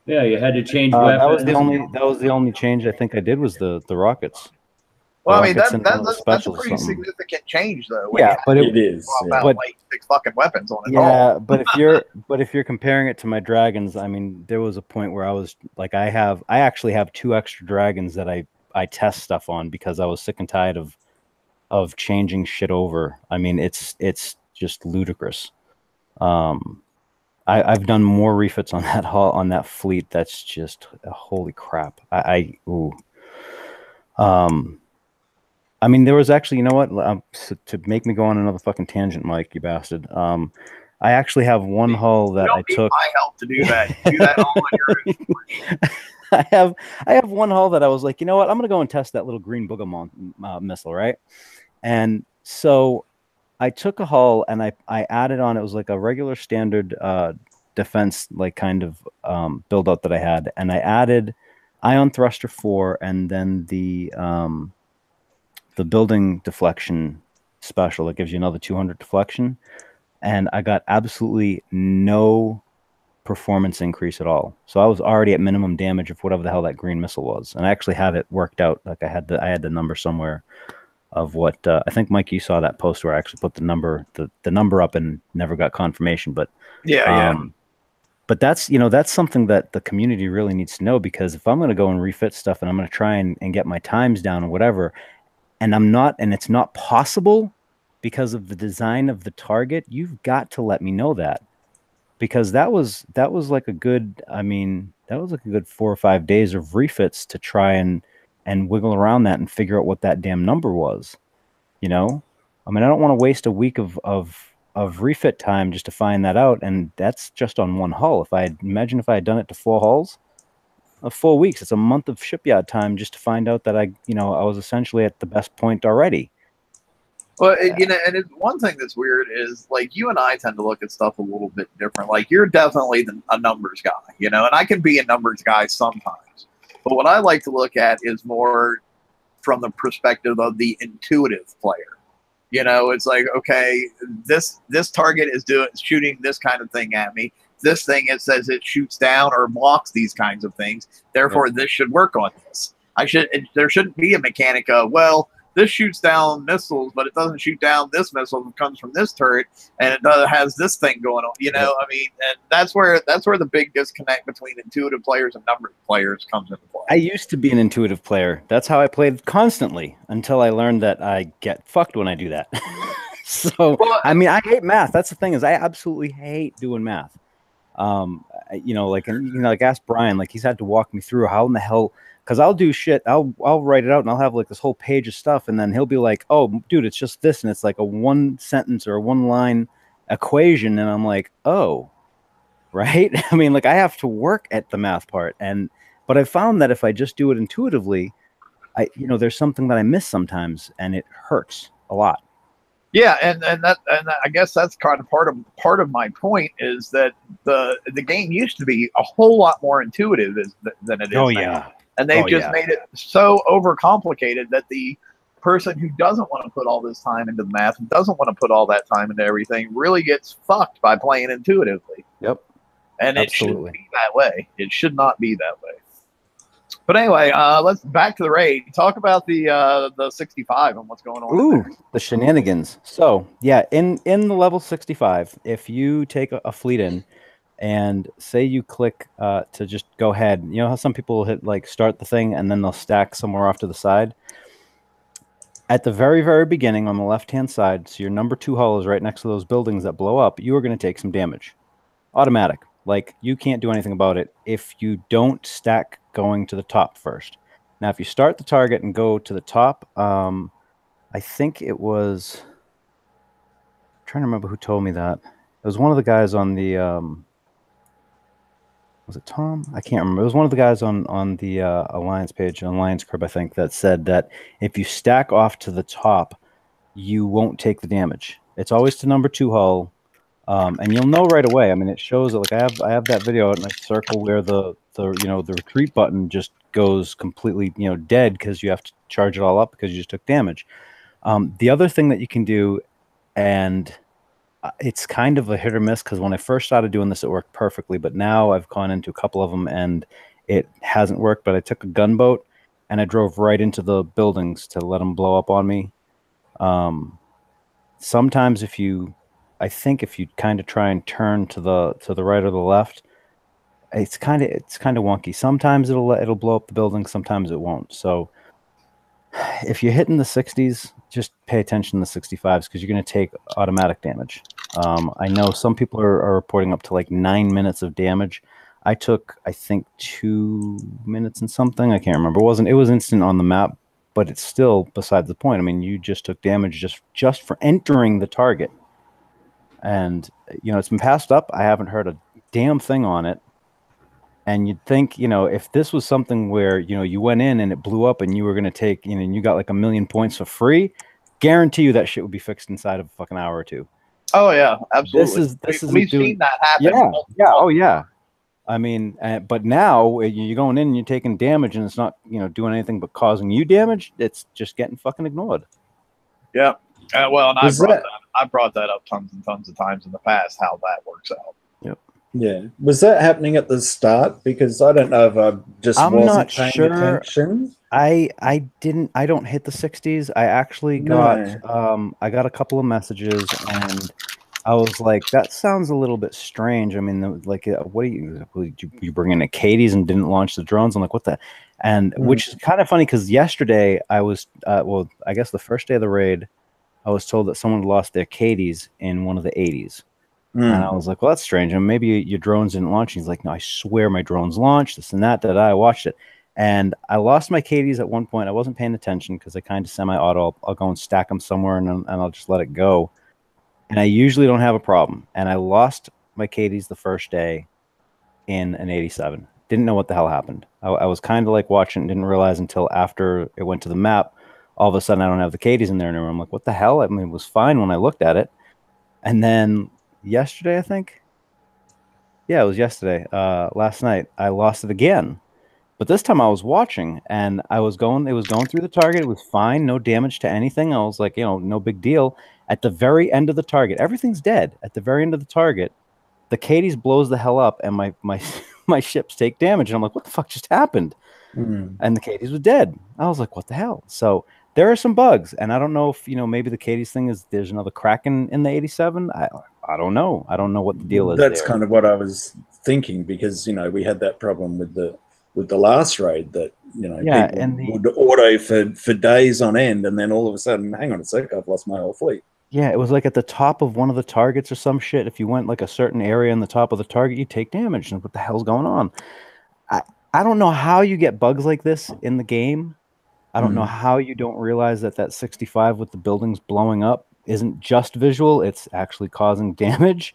Yeah, you had to change weapons. That was the only change I think I did was the rockets. Well, I mean, that's a pretty significant change, though. Yeah, but it is. But like 6 fucking weapons on it. Yeah, but if you're comparing it to my dragons, I mean, there was a point where I was like, I actually have 2 extra dragons that I test stuff on because I was sick and tired of changing shit over. I mean, it's just ludicrous. I've done more refits on that fleet. That's just holy crap. I mean, there was actually, you know what? To make me go on another fucking tangent, Mike, you bastard. I actually have one hull that I took. My help to do that. Do that all on your own. I have one hull that I was like, you know what? I'm gonna go and test that little green booger missile, right? And so I took a hull and I added on. It was like a regular standard defense, like kind of build out that I had, and I added ion thruster 4 and then the building deflection special that gives you another 200 deflection, and I got absolutely no performance increase at all. So I was already at minimum damage of whatever the hell that green missile was, and I actually have it worked out. Like I had the number somewhere of what I think, Mike, you saw that post where I actually put the number up and never got confirmation. But yeah. But that's that's something that the community really needs to know, because if I'm going to go and refit stuff and I'm going to try and get my times down or whatever, and it's not possible because of the design of the target, you've got to let me know that, because that was like a good, I mean, that was like a good 4 or 5 days of refits to try and wiggle around that and figure out what that damn number was. I mean, I don't want to waste a week of refit time just to find that out, and that's just on one hull. If I had done it to 4 hulls, 4 weeks, it's a month of shipyard time just to find out that I was essentially at the best point already. Well, and one thing that's weird is, like, you and I tend to look at stuff a little bit different. Like, you're definitely a numbers guy, and I can be a numbers guy sometimes. But what I like to look at is more from the perspective of the intuitive player. It's like, okay, this target is shooting this kind of thing at me. This thing, it says it shoots down or blocks these kinds of things. Therefore, This should work on this. There shouldn't be a mechanic of, well, this shoots down missiles, but it doesn't shoot down this missile that comes from this turret, and it has this thing going on. I mean, and that's where the big disconnect between intuitive players and numbered players comes into play. I used to be an intuitive player. That's how I played constantly until I learned that I get fucked when I do that. So, I mean, I hate math. That's the thing, is I absolutely hate doing math. Like ask Brian, like he's had to walk me through how in the hell, because I'll do shit. I'll write it out and I'll have like this whole page of stuff, and then he'll be like, "Oh, dude, it's just this," and it's like a 1 sentence or a 1 line equation, and I'm like, "Oh, right." I mean, like I have to work at the math part, but I found that if I just do it intuitively, there's something that I miss sometimes, and it hurts a lot. Yeah, and I guess that's kind of part of my point, is that the game used to be a whole lot more intuitive than it is now. Yeah. And they've made it so overcomplicated that the person who doesn't want to put all this time into the math and doesn't want to put all that time into everything really gets fucked by playing intuitively. Yep. And it shouldn't be that way. It should not be that way. But anyway, let's back to the raid. Talk about the 65 and what's going on. Ooh, the shenanigans. So yeah, in the level 65, if you take a fleet in and say you click to just go ahead, you know how some people hit like start the thing and then they'll stack somewhere off to the side? At the very, very beginning on the left-hand side, so your number 2 hull is right next to those buildings that blow up, you are going to take some damage. Automatic. Like, you can't do anything about it if you don't stack going to the top first. Now, if you start the target and go to the top, I think it was... I'm trying to remember who told me that. It was one of the guys on the... was it Tom? I can't remember. It was one of the guys on the Alliance page, Alliance Crib, I think, that said that if you stack off to the top, you won't take the damage. It's always to number 2 hull. And you'll know right away. I mean, it shows it. Like I have that video out in a circle where the retreat button just goes completely dead because you have to charge it all up because you just took damage. The other thing that you can do, and it's kind of a hit or miss, because when I first started doing this, it worked perfectly. But now I've gone into a couple of them and it hasn't worked. But I took a gunboat and I drove right into the buildings to let them blow up on me. Sometimes I think if you kind of try and turn to the right or the left, it's kind of wonky. Sometimes it'll blow up the building, sometimes it won't. So if you're hitting the 60s, just pay attention to the 65s, because you're going to take automatic damage. I know some people are reporting up to like 9 minutes of damage. I took, I think, 2 minutes and something. I can't remember. It was instant on the map, but it's still beside the point. I mean, you just took damage just for entering the target. and it's been passed up. I haven't heard a damn thing on it. And you'd think, if this was something where, you went in and it blew up and you were going to take, and you got like 1 million points for free, guarantee you that shit would be fixed inside of a fucking hour or two. Oh yeah, absolutely. We've seen that happen. Yeah. Oh yeah. I mean, but now you're going in and you're taking damage and it's not, doing anything but causing you damage. It's just getting fucking ignored. Yeah. Well, and I brought that up tons and tons of times in the past, how that works out. Yep. Yeah. Was that happening at the start? Because I don't know if I'm wasn't not paying sure. attention. I don't hit the 60s. I actually got I got a couple of messages and I was like, that sounds a little bit strange. I mean, like, what you bring in a Katie's and didn't launch the drones? I'm like, what the? And which is kind of funny because yesterday I was, I guess the first day of the raid, I was told that someone lost their Katie's in one of the 80s. And I was like, well, that's strange. And maybe your drones didn't launch. He's like, no, I swear my drones launched, this and that. I watched it. And I lost my Katie's at one point. I wasn't paying attention because I kind of semi-auto. I'll go and stack them somewhere and I'll just let it go. And I usually don't have a problem. And I lost my Katie's the first day in an 87. Didn't know what the hell happened. I was kind of like watching, didn't realize until after it went to the map. All of a sudden, I don't have the Katie's in there anymore. I'm like, what the hell? I mean, it was fine when I looked at it. And then yesterday, I think. Yeah, it was yesterday. Last night, I lost it again. But this time I was watching and it was going through the target. It was fine. No damage to anything. I was like, no big deal. At the very end of the target, everything's dead. At the very end of the target, the Katie's blows the hell up and my ships take damage. And I'm like, what the fuck just happened? And the Katie's was dead. I was like, what the hell? So there are some bugs. And I don't know if, maybe the Katie's thing is there's another crack in the 87. I don't know. I don't know what the deal is. That's kind of what I was thinking because, we had that problem with the last raid that, people would auto for days on end. And then all of a sudden, hang on a sec, I've lost my whole fleet. Yeah, it was like at the top of one of the targets or some shit. If you went like a certain area in the top of the target, you take damage. And what the hell's going on? I don't know how you get bugs like this in the game. I don't know how you don't realize that 65 with the buildings blowing up isn't just visual. It's actually causing damage.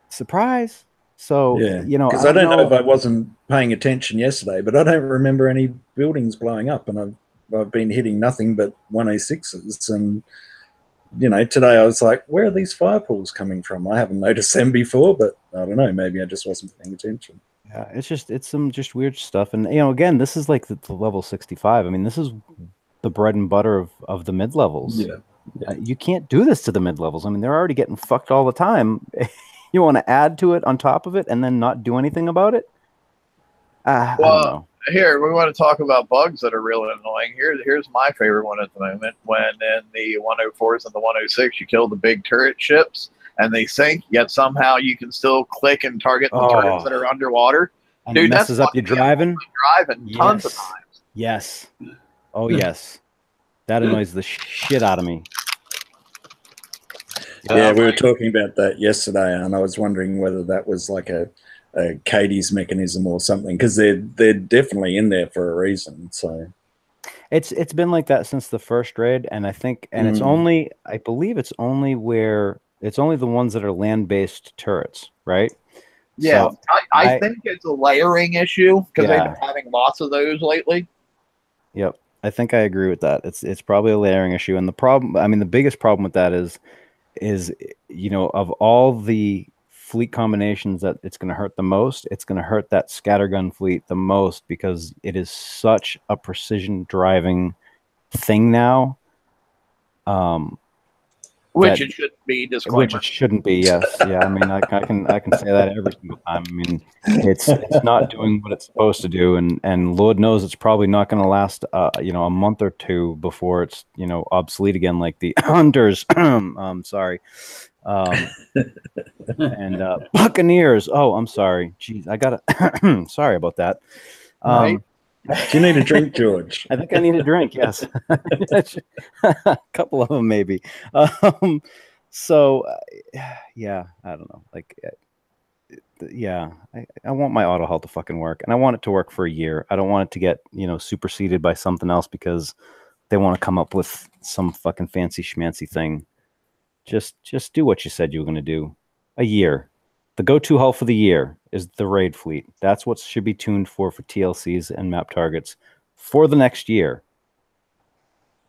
Surprise. So, because I don't know if I wasn't paying attention yesterday, but I don't remember any buildings blowing up. And I've been hitting nothing but 106s. And, today I was like, where are these fire pools coming from? I haven't noticed them before, but I don't know. Maybe I just wasn't paying attention. Yeah, it's some just weird stuff. And, again, this is like the level 65. I mean, this is the bread and butter of the mid-levels. Yeah. You can't do this to the mid-levels. I mean, they're already getting fucked all the time. You want to add to it on top of it and then not do anything about it? I don't know. Here, we want to talk about bugs that are really annoying. Here's my favorite one at the moment. When in the 104s and the 106, you kill the big turret ships and they sink, yet somehow you can still click and target the turrets that are underwater. And dude, it messes up your driving? Tons of times. Yes. Oh, yes. That annoys the shit out of me. Yeah, we were talking about that yesterday, and I was wondering whether that was like a Katie's mechanism or something, because they're definitely in there for a reason. So it's been like that since the first raid, and I think, and it's only, I believe it's only the ones that are land-based turrets, right? Yeah, so I think it's a layering issue because they've been having lots of those lately. Yep, I think I agree with that. It's probably a layering issue, and the problem, I mean, the biggest problem with that is of all the fleet combinations that it's going to hurt the most, it's going to hurt that scattergun fleet the most because it is such a precision driving thing now. Which it shouldn't be. Disclaimer. Which it shouldn't be. Yes. Yeah. I mean, I can say that every single time. I mean, it's not doing what it's supposed to do, and Lord knows it's probably not going to last a month or two before it's obsolete again, like the Hunters. Sorry. And Buccaneers. Oh, I'm sorry. Jeez, I gotta. Sorry about that. Right. Do you need a drink, George? I think I need a drink. Yes, a couple of them maybe. So, yeah, I don't know. Like, yeah, I want my auto hull to fucking work, and I want it to work for a year. I don't want it to get superseded by something else because they want to come up with some fucking fancy schmancy thing. just do what you said you were going to do. A year. The go-to hull for the year is the raid fleet. That's what should be tuned for TLCs and map targets for the next year.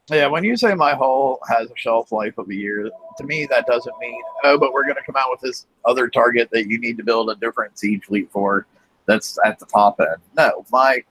Yeah, when you say my hull has a shelf life of a year, to me that doesn't mean, oh, but we're going to come out with this other target that you need to build a different siege fleet for that's at the top end. No, my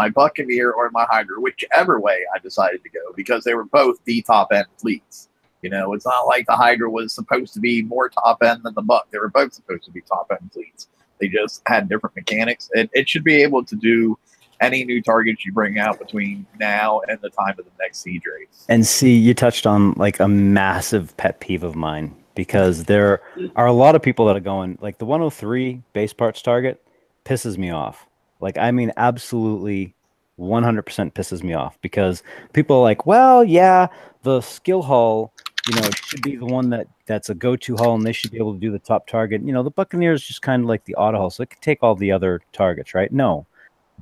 Buccaneer or my Hydra, whichever way I decided to go, because they were both the top end fleets. You know, it's not like the Hydra was supposed to be more top end than the Buck. They were both supposed to be top end fleets. They just had different mechanics. It should be able to do any new targets you bring out between now and the time of the next siege race. And see, you touched on like a massive pet peeve of mine, because there are a lot of people that are going like the 103 base parts target pisses me off. Like, I mean, absolutely 100% pisses me off, because people are like, well, yeah, the skill hull, you know, it should be the one that's a go-to hull and they should be able to do the top target. You know, the Buccaneer is just kind of like the auto hull, so it can take all the other targets, right? No.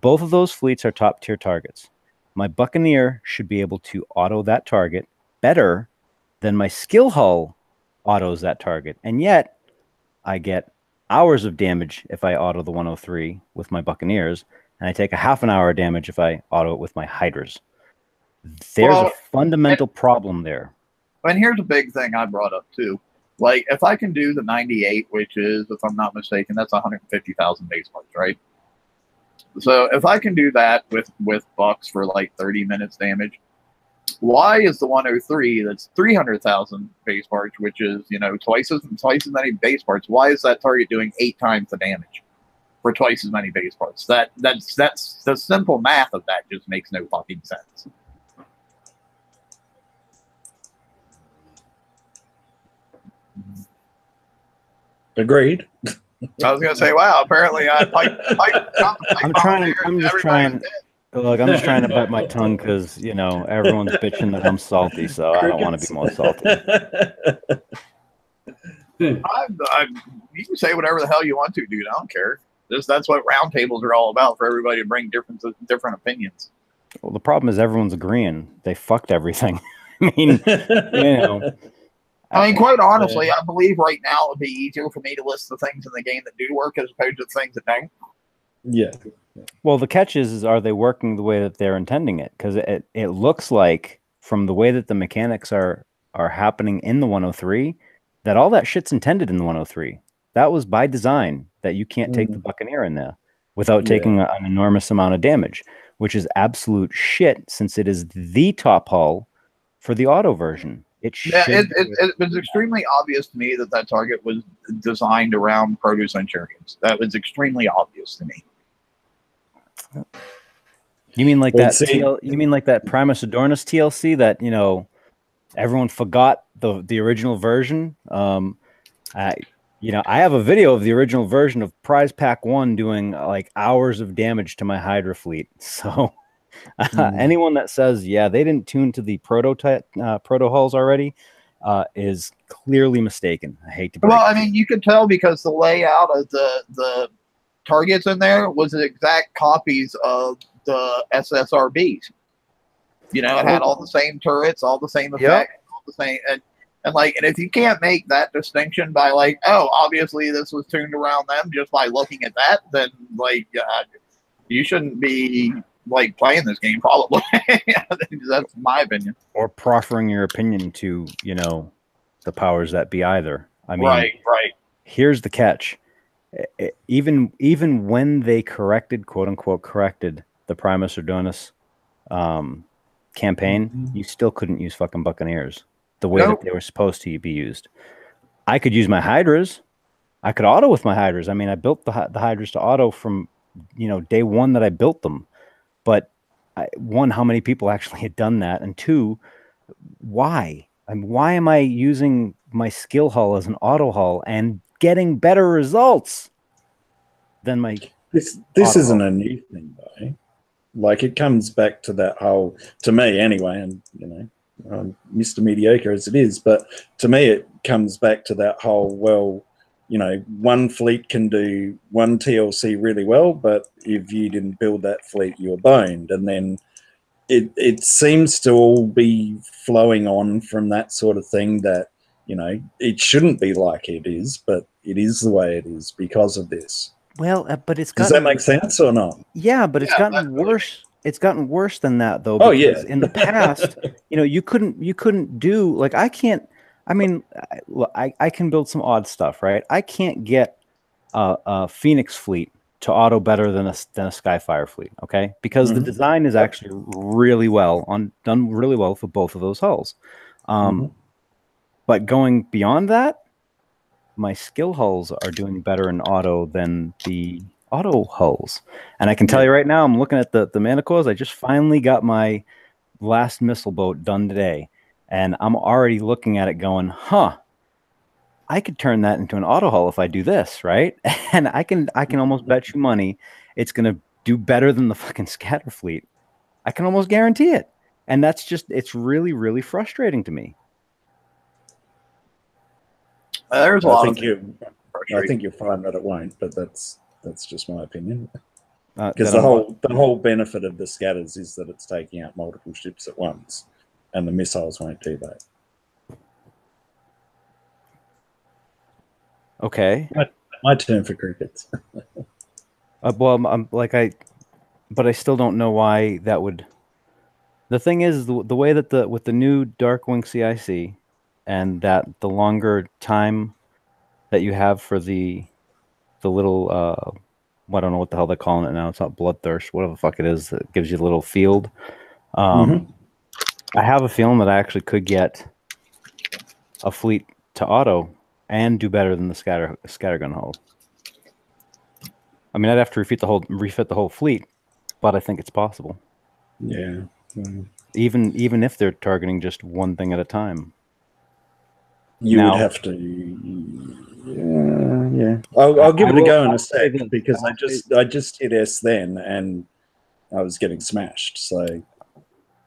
Both of those fleets are top tier targets. My Buccaneer should be able to auto that target better than my skill hull autos that target. And yet I get hours of damage if I auto the 103 with my Buccaneers, and I take a half an hour of damage if I auto it with my Hydras. There's a fundamental problem there. And here's a big thing I brought up too. Like, if I can do the 98, which is, if I'm not mistaken, that's 150,000 base parts, right? So if I can do that with Bucks for like 30 minutes damage, why is the 103 that's 300,000 base parts, which is, you know, twice as many base parts? Why is that target doing 8 times the damage for twice as many base parts? That's the simple math of that just makes no fucking sense. Agreed. I was gonna say, wow. Apparently, I'm just trying to bite my tongue because, you know, everyone's bitching that I'm salty, so I don't want to be more salty. You can say whatever the hell you want to, dude. I don't care. That's what roundtables are all about, for everybody to bring different opinions. Well, the problem is everyone's agreeing. They fucked everything. I mean, you know. I mean, quite honestly, I believe right now it would be easier for me to list the things in the game that do work as opposed to things that don't. Yeah. Well, the catch is are they working the way that they're intending it? Because it looks like, from the way that the mechanics are happening in the 103, that all that shit's intended in the 103. That was by design, that you can't take the Buccaneer in there without taking an enormous amount of damage, which is absolute shit, since it is the top hull for the auto version. It was extremely obvious to me that target was designed around Proto-Centurions. That was extremely obvious to me. You mean like you mean like that Primus Adornus TLC that, you know, everyone forgot the original version? You know, I have a video of the original version of Prize Pack 1 doing like hours of damage to my Hydra fleet. So anyone that says, yeah, they didn't tune to the proto hulls already is clearly mistaken. I hate to break it. Well, I mean, you could tell because the layout of the targets in there was exact copies of the SSRBs. You know, it had all the same turrets, all the same effects, all the same, and if you can't make that distinction by like, oh, obviously this was tuned around them just by looking at that, then like you shouldn't be like playing this game, probably. That's my opinion. Or proffering your opinion to, you know, the powers that be either. I mean, right. Here's the catch. Even when they quote unquote corrected the Primus Adornus campaign, you still couldn't use fucking Buccaneers the way that they were supposed to be used. I could use my Hydras. I could auto with my Hydras. I mean, I built the Hydras to auto from, you know, day one that I built them. But one, how many people actually had done that? And two, why? I mean, why am I using my skill hull as an auto hull and getting better results than my... This isn't a new thing, though. Like, it comes back to that whole, to me anyway, and, you know, Mr. Mediocre as it is, but to me it comes back to that whole, well, you know, one fleet can do one TLC really well, but if you didn't build that fleet, you were boned. And then it seems to all be flowing on from that sort of thing, that You know, it shouldn't be like it is, but it is the way it is because of this. Well, but it's Does that make sense or not? Yeah, but it's Yeah, gotten that really worse. It's gotten worse than that, though. Oh, Because yeah. in the past, you know, you couldn't do like I can't. I mean, I can build some odd stuff, right? I can't get a Phoenix fleet to auto better than a Skyfire fleet, okay? Because the design is actually done really well for both of those hulls. But going beyond that, my skill hulls are doing better in auto than the auto hulls. And I can tell you right now, I'm looking at the Manticores. I just finally got my last missile boat done today. And I'm already looking at it going, huh, I could turn that into an auto hull if I do this, right? And I can almost bet you money it's going to do better than the fucking scatter fleet. I can almost guarantee it. And that's just, it's really, really frustrating to me. There's a lot of I think you'll find that it won't, but that's just my opinion. Because the whole benefit of the scatters is that it's taking out multiple ships at once, and the missiles won't do that. Okay. My turn for crickets. Well, but I still don't know why that would. The thing is, the way that with the new Darkwing CIC, and that the longer time that you have for the little I don't know what the hell they're calling it now. It's not Bloodthirst, whatever the fuck it is that gives you a little field. I have a feeling that I actually could get a fleet to auto and do better than the scattergun hull. I mean, I'd have to refit the whole fleet, but I think it's possible. Yeah. Even if they're targeting just one thing at a time. You would have to. Yeah. I'll give it a go in a sec because I just hit S then and I was getting smashed. So.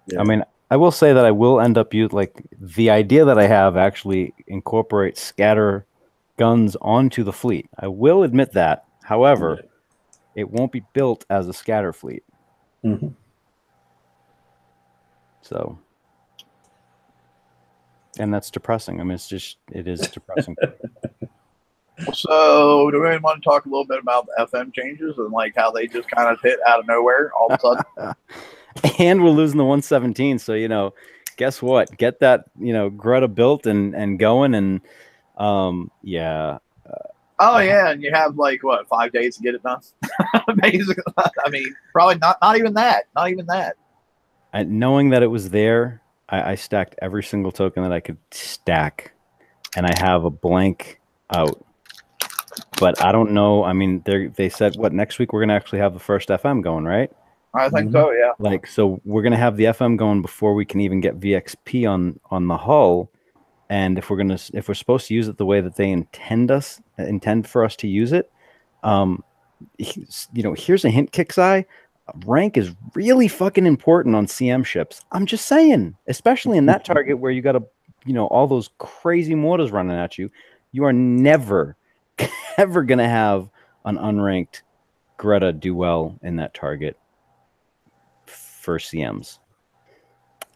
Yeah. I mean, I will say that I will end up the idea that I have actually incorporates scatter guns onto the fleet. I will admit that. However, it won't be built as a scatter fleet. So, and that's depressing. I mean, it is depressing. So, do we want to talk a little bit about the FM changes and like how they just kind of hit out of nowhere all of a sudden? And we're losing the 117, so guess what? Get that Greta built and going, and yeah. Oh yeah, and you have like what 5 days to get it done. Basically, I mean, probably not even that. Not even that. Knowing that it was there, I stacked every single token that I could stack, and I have a blank out. But I don't know. I mean, they said what next week we're gonna actually have the first FM going, right? I think so, yeah. So we're gonna have the FM going before we can even get VXP on the hull. And if we're supposed to use it the way that they intend for us to use it, here's a hint, Kixeye. Rank is really fucking important on CM ships. I'm just saying, especially in that target where you got all those crazy mortars running at you. You are never, ever gonna have an unranked Greta do well in that target for CMs.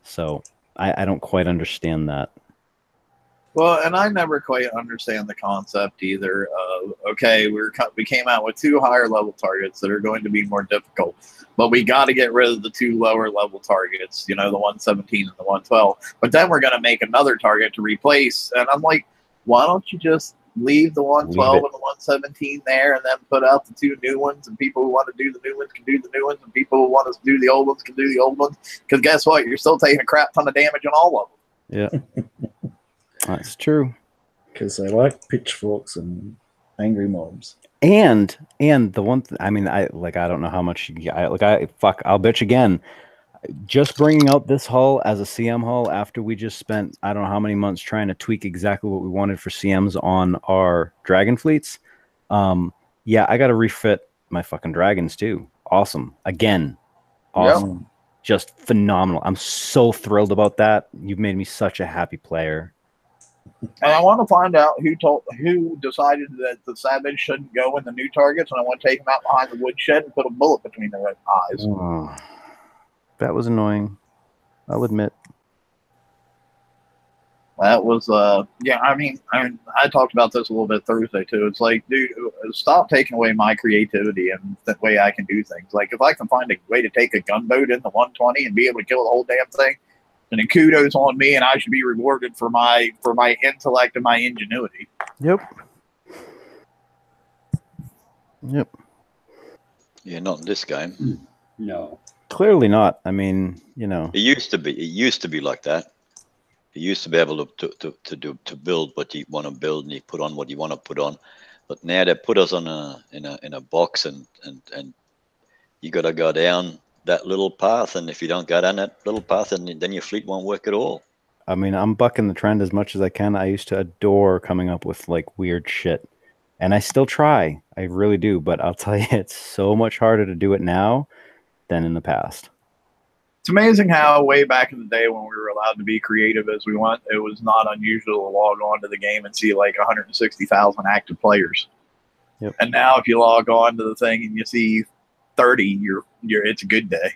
So I don't quite understand that. Well, and I never quite understand the concept either of, okay, we came out with 2 higher level targets that are going to be more difficult, but we got to get rid of the 2 lower level targets, the 117 and the 112. But then we're going to make another target to replace. And I'm like, why don't you just leave the 112 and the 117 there and then put out the 2 new ones, and people who want to do the new ones can do the new ones, and people who want to do the old ones can do the old ones? Because guess what? You're still taking a crap ton of damage on all of them. Yeah. That's true. Because they like pitchforks and angry mobs. And the one, I mean, I don't know how much. I'll bitch again. Just bringing out this hull as a CM hull after we just spent I don't know how many months trying to tweak exactly what we wanted for CMs on our dragon fleets. Yeah, I got to refit my fucking dragons too. Awesome. Again, awesome. Yep. Just phenomenal. I'm so thrilled about that. You've made me such a happy player. And I want to find out who decided that the Savage shouldn't go in the new targets, and I want to take them out behind the woodshed and put a bullet between their eyes. Oh, that was annoying. I'll admit. That was yeah. I mean, I talked about this a little bit Thursday too. It's like, dude, stop taking away my creativity and the way I can do things. Like, if I can find a way to take a gunboat in the 120 and be able to kill the whole damn thing, then kudos on me, and I should be rewarded for my intellect and my ingenuity. Yep. Yep. Yeah, not in this game. No. Clearly not. I mean, you know. It used to be. It used to be like that. You used to be able to build what you want to build, and you put on what you want to put on. But now they put us on in a box, and you got to go down that little path. And if you don't go down that little path, then your fleet won't work at all. I mean, I'm bucking the trend as much as I can. I used to adore coming up with like weird shit, and I still try. I really do. But I'll tell you, it's so much harder to do it now than in the past. It's amazing how way back in the day when we were allowed to be creative as we want, it was not unusual to log on to the game and see like 160,000 active players. Yep. And now if you log on to the thing and you see 30, it's a good day.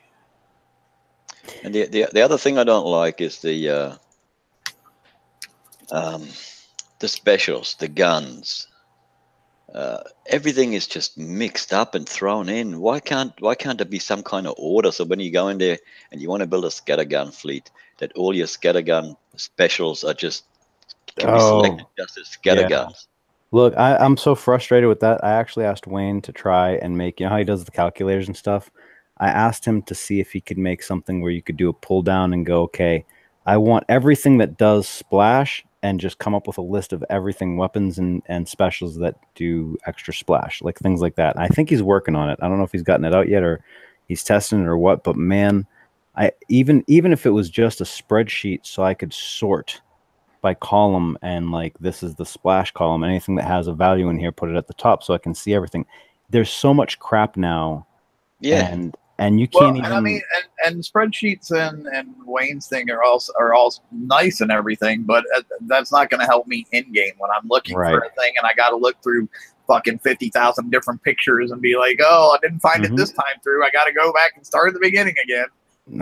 And the other thing I don't like is the specials, the guns. Everything is just mixed up and thrown in. Why can't there be some kind of order, so when you go in there and you want to build a scattergun fleet, that all your scattergun specials are just can be selected just as scatterguns? Yeah. Look, I'm so frustrated with that. I actually asked Wayne to try and make, you know how he does the calculators and stuff? I asked him to see if he could make something where you could do a pull down and go, okay, I want everything that does splash, and just come up with a list of everything, weapons and specials that do extra splash, like things like that. I think he's working on it. I don't know if he's gotten it out yet or he's testing it or what, but man, even if it was just a spreadsheet so I could sort by column and like, this is the splash column, anything that has a value in here, put it at the top so I can see everything. There's so much crap now. Yeah. And you can't even. I mean, and spreadsheets and Wayne's thing are all nice and everything, but that's not going to help me in game when I'm looking for a thing and I got to look through fucking 50,000 different pictures and be like, oh, I didn't find it this time through. I got to go back and start at the beginning again.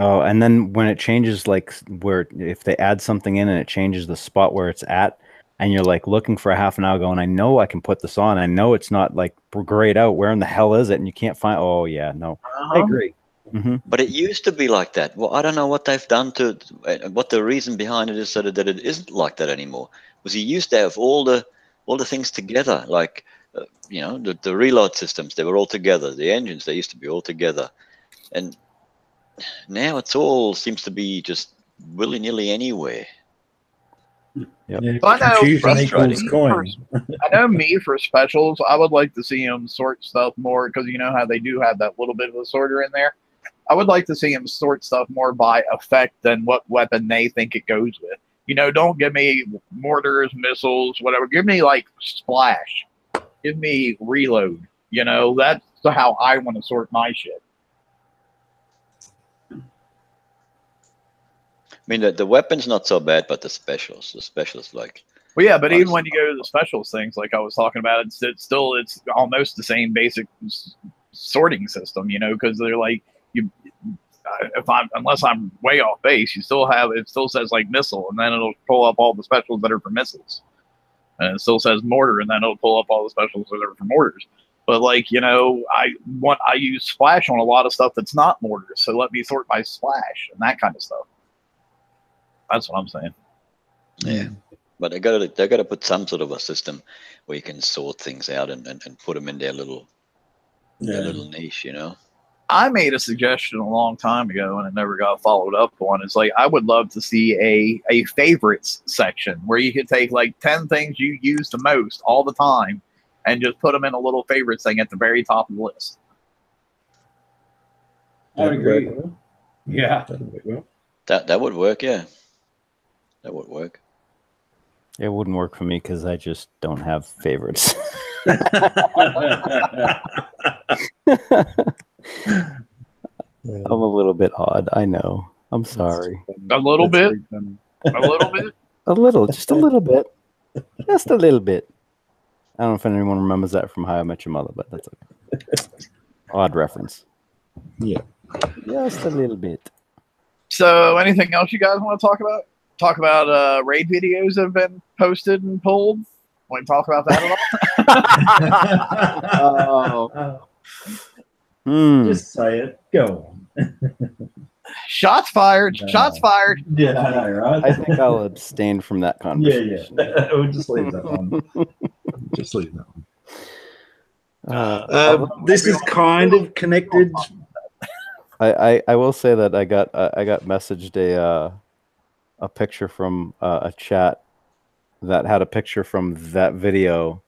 Oh, and then when it changes, like where if they add something in and it changes the spot where it's at, and you're like looking for a half an hour going, I know I can put this on. I know it's not like grayed out. Where in the hell is it? And you can't find. Oh yeah, no, I agree. But it used to be like that. Well, I don't know what they've done to what the reason behind it is that it isn't like that anymore. Because you used to have all the things together, like you know, the reload systems, they were all together. The engines, they used to be all together, and now it's all seems to be just willy-nilly anywhere. Yep. Yeah, I know me for specials, I would like to see them sort stuff more, because you know how they do have that little bit of a sorter in there. I would like to see them sort stuff more by effect than what weapon they think it goes with. You know, don't give me mortars, missiles, whatever. Give me like splash. Give me reload. You know, that's how I want to sort my shit. I mean, the weapon's not so bad, but the specials like. Well, yeah, but even when you go to the specials things, like I was talking about, it's almost the same basic sorting system, you know, because they're like unless I'm way off base, it still says like missile, and then it'll pull up all the specials that are for missiles, and it still says mortar, and then it'll pull up all the specials that are for mortars. But like, you know, I use splash on a lot of stuff that's not mortars, so let me sort by splash and that kind of stuff. That's what I'm saying. Yeah, but they got to put some sort of a system where you can sort things out and put them in their little niche, you know. I made a suggestion a long time ago and it never got followed up on. It's like, I would love to see a favorites section where you could take like 10 things you use the most all the time and just put them in a little favorites thing at the very top of the list. I would agree. Yeah. That would work, yeah. That would work. It wouldn't work for me because I just don't have favorites. I'm a little bit odd. I know. I'm sorry. A little bit. A little bit. A little. Just a little bit. Just a little bit. I don't know if anyone remembers that from How I Met Your Mother, but that's okay. Odd reference. Yeah. Just a little bit. So, anything else you guys want to talk about? talk about raid videos that have been posted and pulled? Want to talk about that at all? Just say it. Go on. Shots fired! No. Shots fired! Yeah, right. I think I'll abstain from that Yeah, conversation. yeah. We'll just leave that one. Just leave that one. This is kind of connected. I will say that I got messaged a picture from a chat that had a picture from that video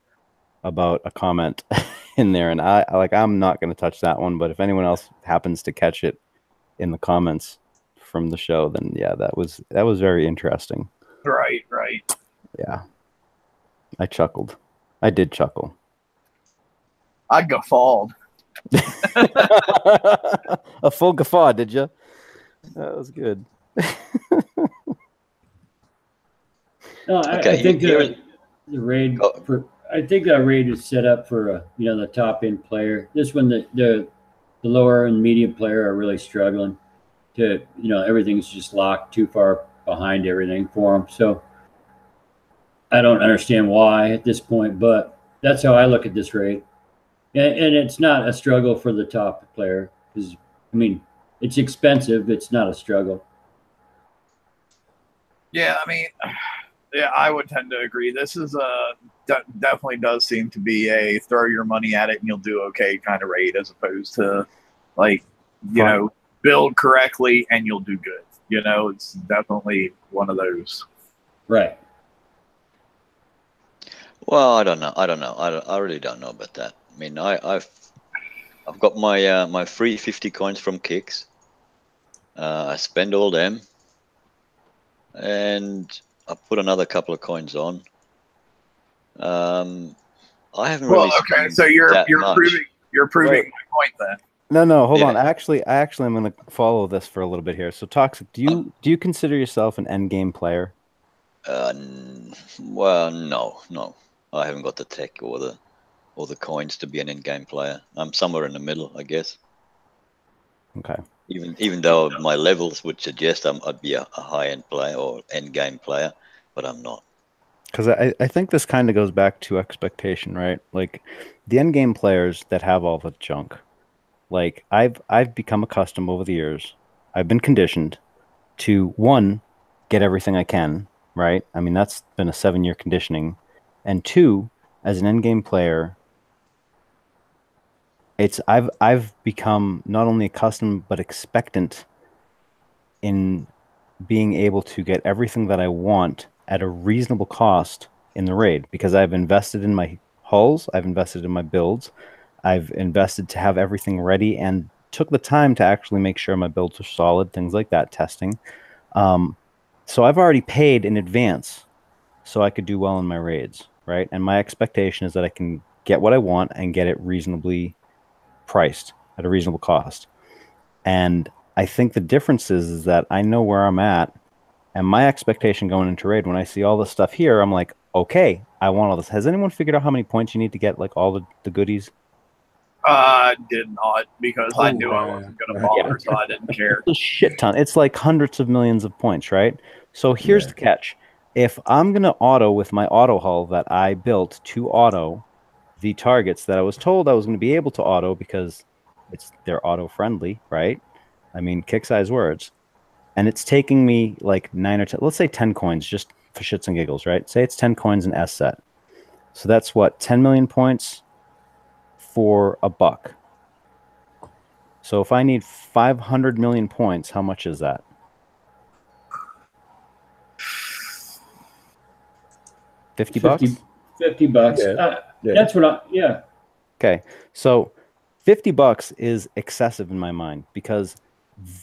about a comment in there, and I'm not going to touch that one, but if anyone else happens to catch it in the comments from the show, then yeah, that was very interesting. Right. Yeah, I chuckled. I did chuckle. I guffawed. A full guffaw, did you? That was good. No, I think the raid. I think that raid is set up for the top end player. This one, the lower and medium player are really struggling to everything's just locked too far behind everything for them. So I don't understand why at this point, but that's how I look at this raid. And it's not a struggle for the top player because it's expensive. It's not a struggle. Yeah, yeah, I would tend to agree. This is definitely does seem to be a throw your money at it and you'll do okay kind of raid, as opposed to build correctly and you'll do good. It's definitely one of those. Right. Well, I don't know. I really don't know about that. I've got my free 50 coins from Kicks. I spend all them, and I put another couple of coins on. I haven't really. Okay, so you're proving my point then. No, hold on. Actually, I'm going to follow this for a little bit here. So, Toxic, do you consider yourself an end game player? Well, no. I haven't got the tech or the coins to be an end game player. I'm somewhere in the middle, I guess. Okay. Even though my levels would suggest I'd be a high end player or end game player, but I'm not. Because I think this kind of goes back to expectation, right? Like the end game players that have all the junk. Like I've become accustomed over the years. I've been conditioned to, one, get everything I can, right? That's been a 7-year conditioning. And two, as an end game player, I've become not only accustomed but expectant in being able to get everything that I want at a reasonable cost in the raid, because I've invested in my hulls, I've invested in my builds, I've invested to have everything ready, and took the time to actually make sure my builds are solid, things like that, testing. So I've already paid in advance so I could do well in my raids, right? And my expectation is that I can get what I want and get it reasonably priced at a reasonable cost. And I think the difference is that I know where I'm at, and my expectation going into raid, when I see all this stuff here, I'm like, okay, I want all this. Has anyone figured out how many points you need to get like all the goodies? I did not, because I knew I wasn't going to bother, so I didn't care. It's a shit ton. It's like hundreds of millions of points, right? So here's the catch. If I'm going to auto with my auto hull that I built to auto the targets that I was told I was going to be able to auto because they're auto friendly, right? Kick size words. And it's taking me like 9 or 10, let's say 10 coins just for shits and giggles, right? Say it's 10 coins in S set. So that's what, 10 million points for $1. So if I need 500 million points, how much is that? 50 bucks? $50. That's what Okay. So 50 bucks is excessive in my mind, because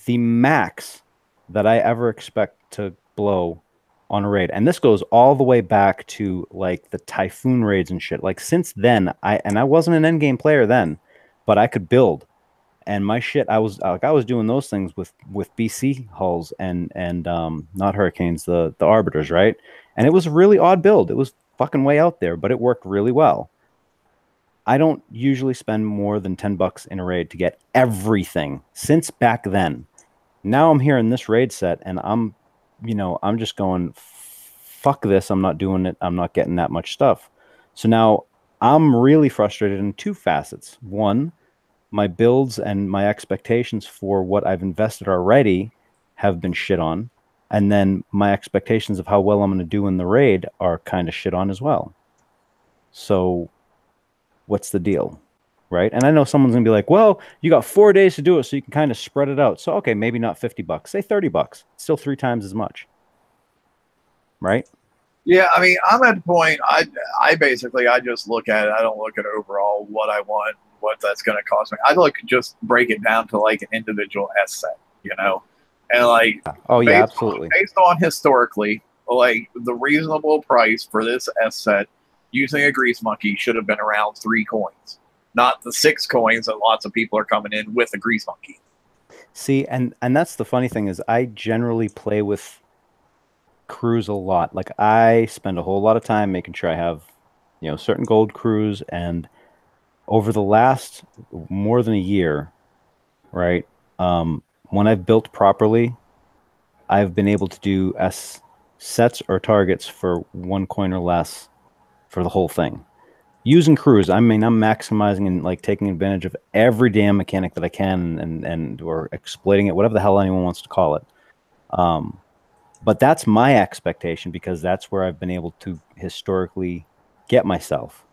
the max that I ever expect to blow on a raid, and this goes all the way back to like the Typhoon raids and shit. Like since then, I wasn't an endgame player then, but I could build, and my shit, I was doing those things with BC hulls and not Hurricanes, the Arbiters, right? And it was a really odd build. It was fucking way out there, but it worked really well. I don't usually spend more than 10 bucks in a raid to get everything since back then. Now I'm here in this raid set, and I'm you know, I'm just going, fuck this. I'm not doing it. I'm not getting that much stuff. So now I'm really frustrated in two facets. One, my builds and my expectations for what I've invested already have been shit on. And then my expectations of how well I'm going to do in the raid are kind of shit on as well. So what's the deal? Right. And I know someone's going to be like, well, you got 4 days to do it, so you can kind of spread it out. So, okay, maybe not $50, say $30, still 3 times as much. Right. Yeah, I mean, I'm at the point. I basically I just look at it. I don't look at overall what I want, what that's going to cost me. I look just break it down to like an individual S set, you know, and like oh yeah, absolutely. Based on historically, like the reasonable price for this S set using a grease monkey should have been around 3 coins, not the 6 coins that lots of people are coming in with a grease monkey. See, and that's the funny thing is I generally play with crews a lot. Like I spend a whole lot of time making sure I have, you know, certain gold crews, and over the last more than a year, right, when I've built properly, I've been able to do S sets or targets for 1 coin or less for the whole thing. Using crews, I mean, I'm maximizing and like taking advantage of every damn mechanic that I can, and or exploiting it, whatever the hell anyone wants to call it. But that's my expectation because that's where I've been able to historically get myself.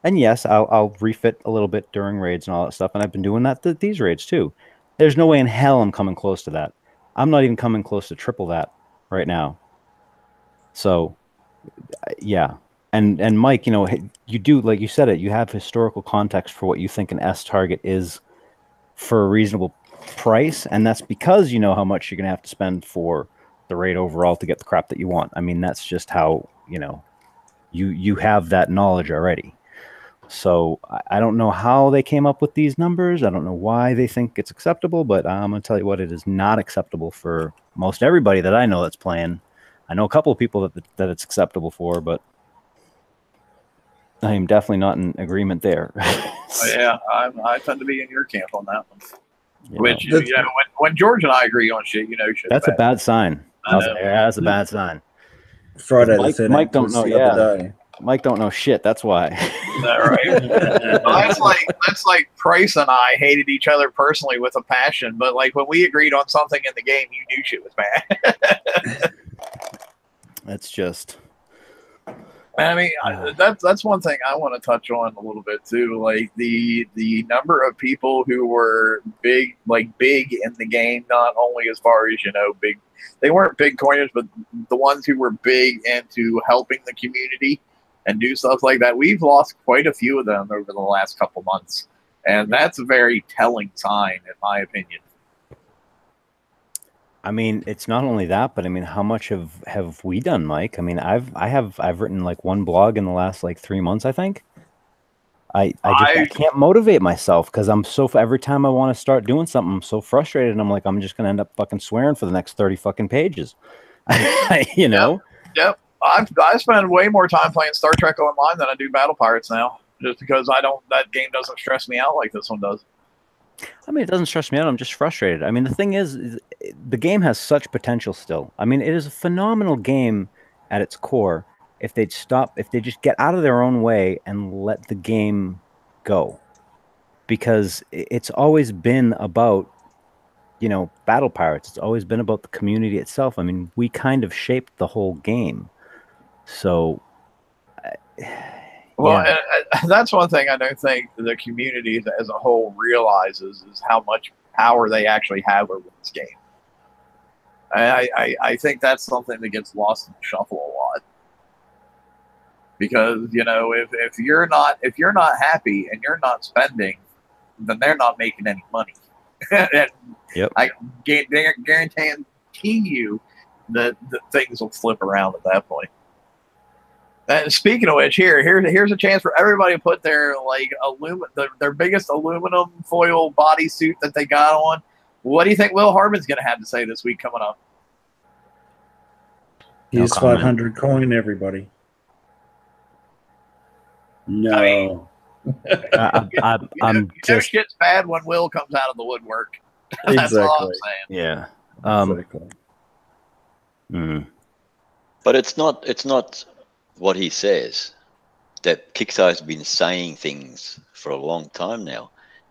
And yes, I'll refit a little bit during raids and all that stuff, and I've been doing that these raids too. There's no way in hell I'm coming close to that. I'm not even coming close to triple that right now. So, yeah. And Mike, you know, you do, like you said it, you have historical context for what you think an S target is for a reasonable price, and that's because you know how much you're going to have to spend for the raid overall to get the crap that you want. I mean, that's just how, you know, you have that knowledge already. So I don't know how they came up with these numbers. I don't know why they think it's acceptable, but I'm going to tell you what, it is not acceptable for most everybody that I know that's playing. I know a couple of people that it's acceptable for, but I am definitely not in agreement there. Yeah, I tend to be in your camp on that one. You Which, know, you know, when George and I agree on shit, you know, shit's that's bad. a bad sign. That's a bad sign. Friday the 13th Mike don't know. the Yeah, other day. Mike don't know shit. That's why. Is that right? Well, that's like Price and I hated each other personally with a passion, but like when we agreed on something in the game, you knew shit was bad. That's just. I mean, that's one thing I want to touch on a little bit too. Like the number of people who were big in the game, not only as far as, you know, big. They weren't big coiners, but the ones who were big into helping the community and do stuff like that. We've lost quite a few of them over the last couple months, and that's a very telling sign, in my opinion. I mean, it's not only that, but I mean, how much have we done, Mike? I mean, I've written like 1 blog in the last like 3 months, I think. I can't motivate myself because I'm so, every time I want to start doing something, I'm so frustrated, and I'm like, I'm just gonna end up fucking swearing for the next 30 fucking pages. You know? Yep. I spend way more time playing Star Trek Online than I do Battle Pirates now, just because that game doesn't stress me out like this one does. I mean, it doesn't stress me out. I'm just frustrated. I mean, the thing is the game has such potential still. I mean, it is a phenomenal game at its core. If they just get out of their own way and let the game go, because it's always been about, you know, Battle Pirates. It's always been about the community itself. I mean, we kind of shaped the whole game. So, well, yeah. And that's one thing I don't think the community as a whole realizes is how much power they actually have over this game. I think that's something that gets lost in the shuffle a lot. Because, you know, if you're not happy and you're not spending, then they're not making any money. And yep. I guarantee you that things will flip around at that point. And speaking of which, here's a chance for everybody to put their their biggest aluminum foil bodysuit that they got on. What do you think Will Harbin's going to have to say this week coming up? Here's 500 coin, everybody. No. I'm just shit's bad when Will comes out of the woodwork. That's Exactly. all I'm saying. Yeah. Exactly. Mm. But it's not what he says. That Kickstarter's been saying things for a long time now.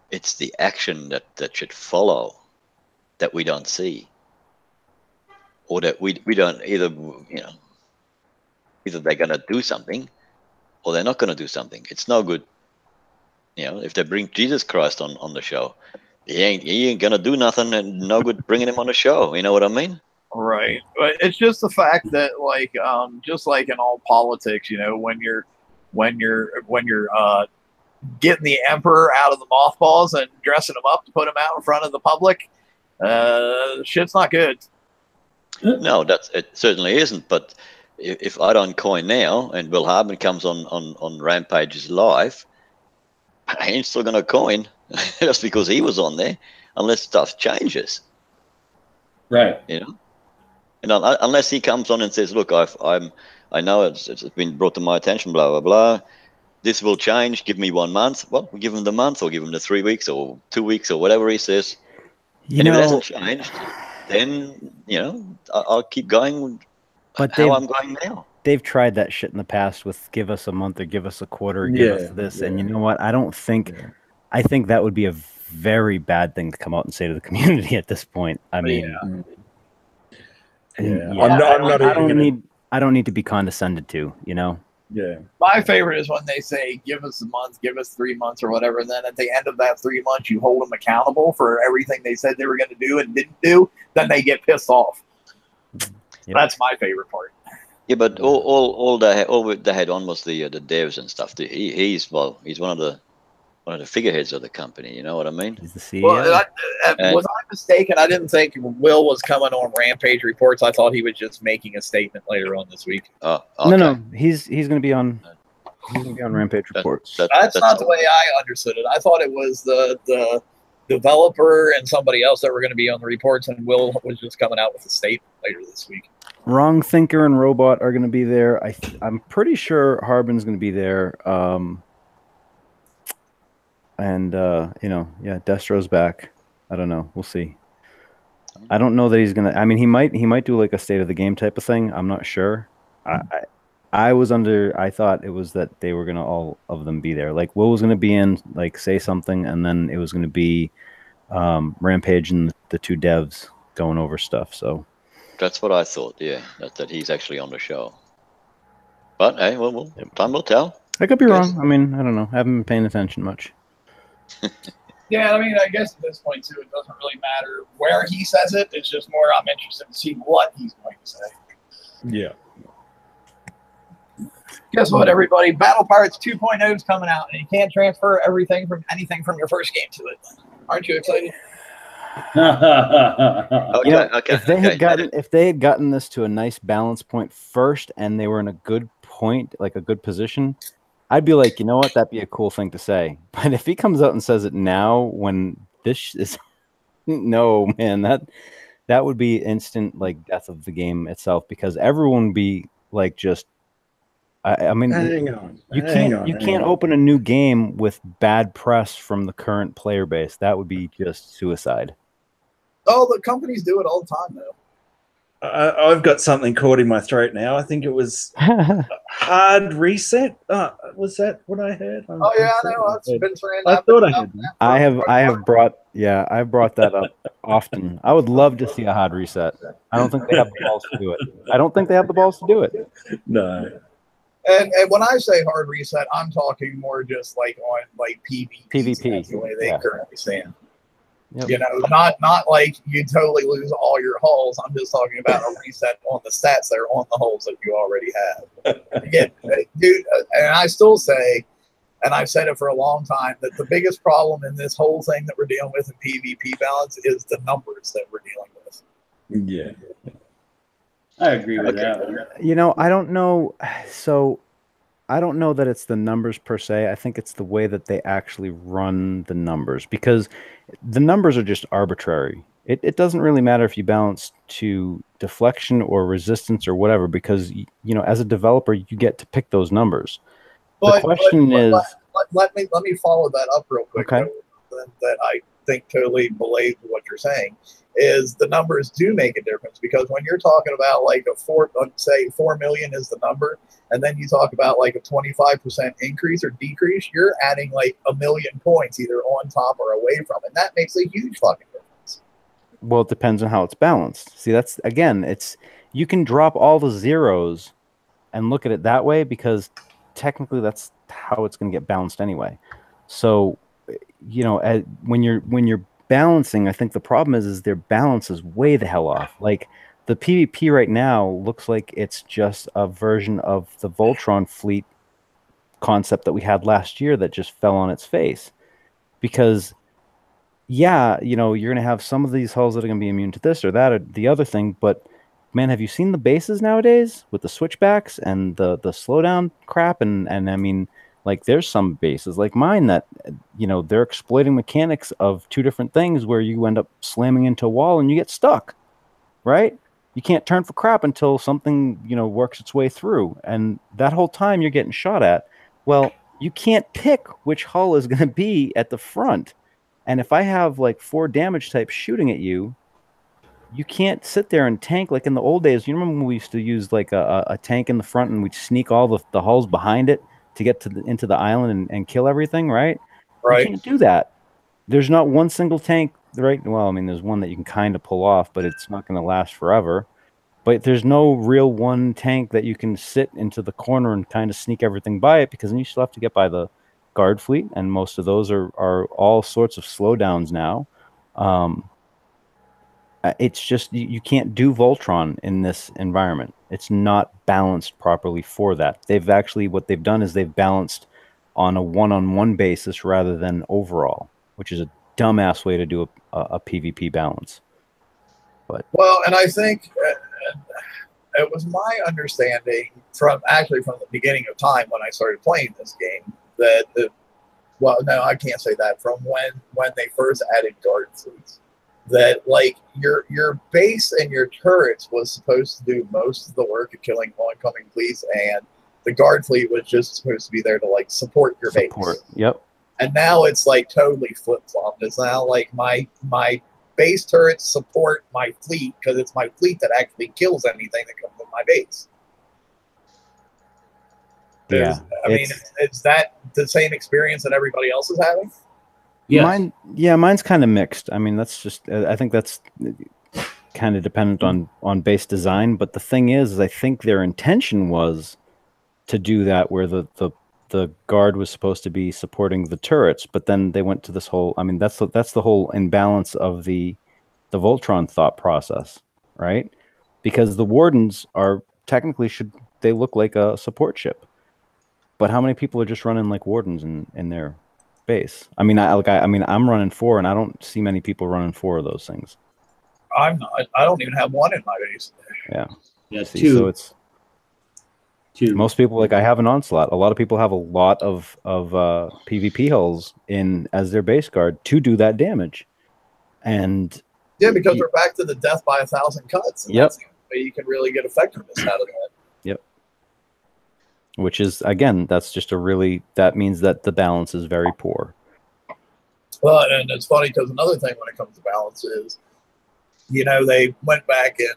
It's the action that should follow that we don't see, or that we don't either. Either they're going to do something or they're not going to do something. It's no good. If they bring Jesus Christ on the show, he ain't going to do nothing, and no good bringing him on the show. You know what I mean? Right. But it's just the fact that, like, just like in all politics, when you're getting the emperor out of the mothballs and dressing him up to put him out in front of the public, shit's not good. No, it certainly isn't. But if I don't coin now and Will Hardman comes on Rampage's live, I ain't still going to coin just because he was on there, unless stuff changes. Right. And unless he comes on and says, "Look, I know it's been brought to my attention, blah blah blah. This will change. Give me 1 month." Well, we'll give him the month, or give him the 3 weeks, or 2 weeks, or whatever he says. If it hasn't changed, then I'll keep going. But how I'm going now. They've tried that shit in the past with give us a month or give us a quarter, or give us this, and you know what? I don't think. I think that would be a very bad thing to come out and say to the community at this point. I mean. I don't need to be condescended to, Yeah. My favorite is when they say, give us a month, give us 3 months or whatever. And then at the end of that 3 months, you hold them accountable for everything they said they were going to do and didn't do. Then they get pissed off. Yep. That's my favorite part. Yeah, but all they had on was the devs and stuff. He's one of the figureheads of the company. You know what I mean? He's the CEO. Well, was I mistaken? I didn't think Will was coming on Rampage Reports. I thought he was just making a statement later on this week. Oh, okay. No, he's going to be on. He's going to be on Rampage Reports. That's not the way I understood it. I thought it was the developer and somebody else that were going to be on the reports, and Will was just coming out with a statement later this week. Wrong Thinker and Robot are going to be there. I'm pretty sure Harbin's going to be there. Destro's back. I don't know. We'll see. I don't know that he's gonna. I mean, he might do like a state of the game type of thing. I'm not sure. I thought it was that they were gonna all of them be there. Like Will was gonna be in, like say something, and then it was gonna be Rampage and the two devs going over stuff. So that's what I thought. Yeah, that he's actually on the show. But hey, well, time will tell. I could be wrong. I mean, I don't know. I haven't been paying attention much. Yeah, I mean, I guess at this point, too, it doesn't really matter where he says it. It's just more I'm interested to see what he's going to say. Yeah. Guess what, everybody? Battle Pirates 2.0 is coming out, and you can't transfer anything from your first game to it. Aren't you excited? If they had gotten this to a nice balance point first, and they were in a good point, like a good position, I'd be like, you know what? That'd be a cool thing to say. But if he comes out and says it now, when this is, no, man, that would be instant like death of the game itself, because everyone would be like, just, I mean, you can't open a new game with bad press from the current player base. That would be just suicide. Oh, the companies do it all the time, though. I've got something caught in my throat now. I think it was hard reset. Was that what I heard? Oh yeah, I know. It's been I thought I had. I've brought that up often. I would love to see a hard reset. I don't think they have the balls to do it. No. And when I say hard reset, I'm talking more just like on like PvP. That's the way they currently stand. Yep. Not like you totally lose all your hulls. I'm just talking about a reset on the stats that are on the hulls that you already have. Again, dude, and I still say, and I've said it for a long time, that the biggest problem in this whole thing that we're dealing with in PvP balance is the numbers that we're dealing with. Yeah. I agree with that. I don't know. So I don't know that it's the numbers per se. I think it's the way that they actually run the numbers, because the numbers are just arbitrary. It doesn't really matter if you balance to deflection or resistance or whatever, because as a developer you get to pick those numbers. The question is, let me follow that up real quick. Okay. think totally belays what you're saying, is the numbers do make a difference, because when you're talking about like say 4 million is the number, and then you talk about like a 25% increase or decrease, you're adding like 1 million points either on top or away from it. And that makes a huge fucking difference. Well, it depends on how it's balanced. See, that's again, you can drop all the zeros and look at it that way, because technically that's how it's going to get balanced anyway. So, you know, when you're balancing, I think the problem is their balance is way the hell off. Like the PvP right now looks like it's just a version of the Voltron fleet concept that we had last year that just fell on its face. Because yeah, you know, you're going to have some of these hulls that are going to be immune to this or that or the other thing, but man, have you seen the bases nowadays with the switchbacks and the slowdown crap? And I mean, like, there's some bases like mine that, you know, they're exploiting mechanics of two different things where you end up slamming into a wall and you get stuck, right? You can't turn for crap until something, you know, works its way through. And that whole time you're getting shot at. Well, you can't pick which hull is going to be at the front. And if I have like 4 damage types shooting at you, you can't sit there and tank like in the old days. You remember when we used to use like a tank in the front and we'd sneak all the hulls behind it to get to into the island and kill everything, right? Right. You can't do that. There's not one single tank, right? Well, I mean, there's one that you can kind of pull off, but it's not going to last forever. But there's no real one tank that you can sit into the corner and kind of sneak everything by it, because then you still have to get by the guard fleet, and most of those are all sorts of slowdowns now. It's just you can't do Voltron in this environment. It's not balanced properly for that. What they've done is they've balanced on a one-on-one basis rather than overall, which is a dumbass way to do a PvP balance. But well, and I think it was my understanding from the beginning of time when I started playing this game that well, no, I can't say that. From when they first added guard fleets, that like your base and your turrets was supposed to do most of the work of killing oncoming fleets, and the guard fleet was just supposed to be there to like support your base. Yep. And now it's like totally flip-flopped. It's now like my base turrets support my fleet, because it's my fleet that actually kills anything that comes in my base. Yeah. I mean, is that the same experience that everybody else is having? Yes. Mine's kind of mixed. I mean, that's just, I think that's kind of dependent on base design. But the thing is I think their intention was to do that, where the guard was supposed to be supporting the turrets, but then they went to this whole, I mean, that's the whole imbalance of the Voltron thought process, right? Because the wardens are technically, they look like a support ship, but how many people are just running like wardens in their base? I mean, I'm running 4, and I don't see many people running 4 of those things. I'm not. I don't even have 1 in my base. Yeah. Yeah, See, 2. so it's 2. most people, like, I have an onslaught. A lot of people have a lot of PvP hulls in as their base guard to do that damage. And yeah, because we're back to the death by 1,000 cuts. And yep. That's the only way you can really get effectiveness out of that. Yep. Which is, again, that's just that means that the balance is very poor. Well, and it's funny because another thing when it comes to balance is, you know, they went back and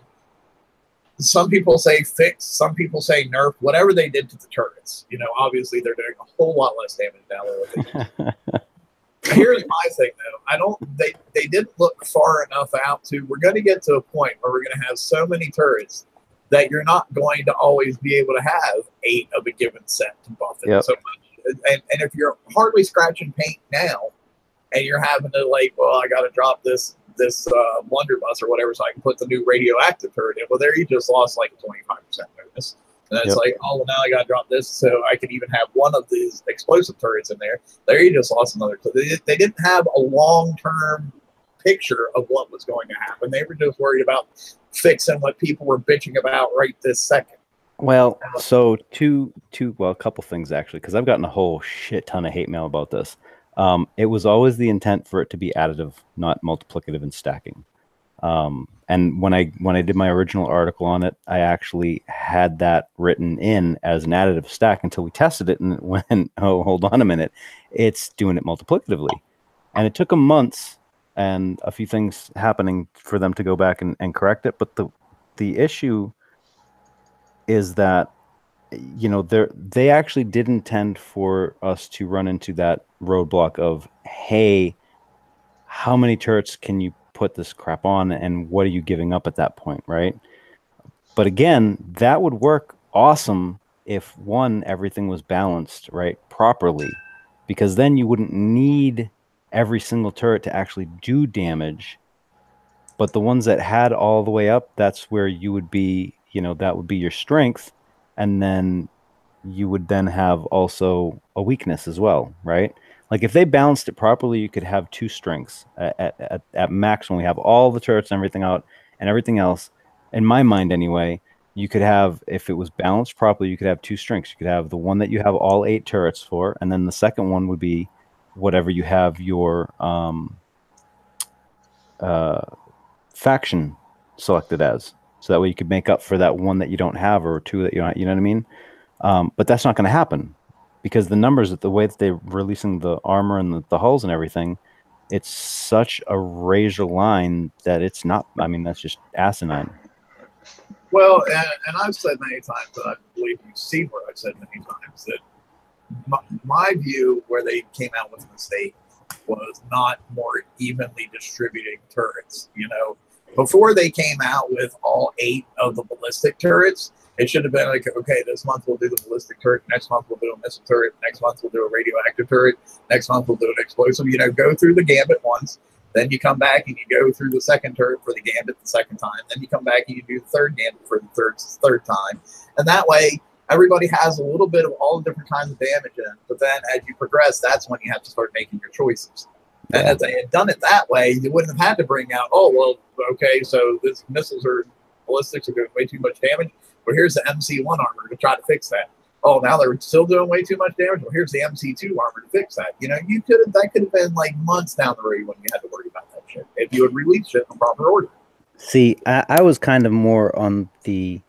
some people say fix, some people say nerf, whatever they did to the turrets. You know, obviously they're doing a whole lot less damage now than what they did. Here's my thing, though. They didn't look far enough out to, we're going to get to a point where we're going to have so many turrets that you're not going to always be able to have 8 of a given set to buff it. Yep. So much. And if you're hardly scratching paint now, and you're having to like, well, I got to drop this blunderbuss or whatever so I can put the new radioactive turret in. Well, there you just lost like a 25% bonus. And it's like, oh, well, now I got to drop this so I can even have one of these explosive turrets in there. There you just lost another. They didn't have a long-term picture of what was going to happen. They were just worried about fixing what people were bitching about right this second. Well, so a couple things, actually, because I've gotten a whole shit ton of hate mail about this. It was always the intent for it to be additive, not multiplicative and stacking. And when I did my original article on it, I actually had that written in as an additive stack until we tested it, and it went, oh, hold on a minute, it's doing it multiplicatively. And it took them months and a few things happening for them to go back and correct it. But the issue is that, you know, they actually did intend for us to run into that roadblock of, hey, how many turrets can you put this crap on, and what are you giving up at that point, right? But again, that would work awesome if, one, everything was balanced right properly, because then you wouldn't need every single turret to actually do damage. But the ones that had all the way up, that's where you would be, you know, that would be your strength. And then you would then have also a weakness as well, right? Like if they balanced it properly, you could have two strengths at max when we have all the turrets and everything out and everything else. In my mind, anyway, you could have, if it was balanced properly, you could have two strengths. You could have the one that you have all 8 turrets for, and then the second one would be whatever you have your faction selected as. So that way you could make up for that one that you don't have, or two that you don't, you know what I mean? But that's not going to happen, because the numbers, the way that they're releasing the armor and the hulls and everything, it's such a razor line that it's not, I mean, that's just asinine. Well, and I've said many times, and I believe you've seen where I've said many times, that my view where they came out with a mistake was not more evenly distributing turrets. You know, before they came out with all 8 of the ballistic turrets, it should have been like, okay, this month we'll do the ballistic turret, next month we'll do a missile turret, next month we'll do a radioactive turret, next month we'll do an explosive. You know, go through the gambit once, then you come back and you go through the second turret for the gambit the second time, then you come back and you do the third gambit for the third time. And that way, everybody has a little bit of all the different kinds of damage in it. But then as you progress, that's when you have to start making your choices. And if they had done it that way, you wouldn't have had to bring out, oh, well, okay, so this missiles or ballistics are doing way too much damage. Well, here's the MC1 armor to try to fix that. Oh, now they're still doing way too much damage. Well, here's the MC2 armor to fix that. You know, that could have been like months down the road when you had to worry about that shit if you had released shit in proper order. See, I was kind of more on the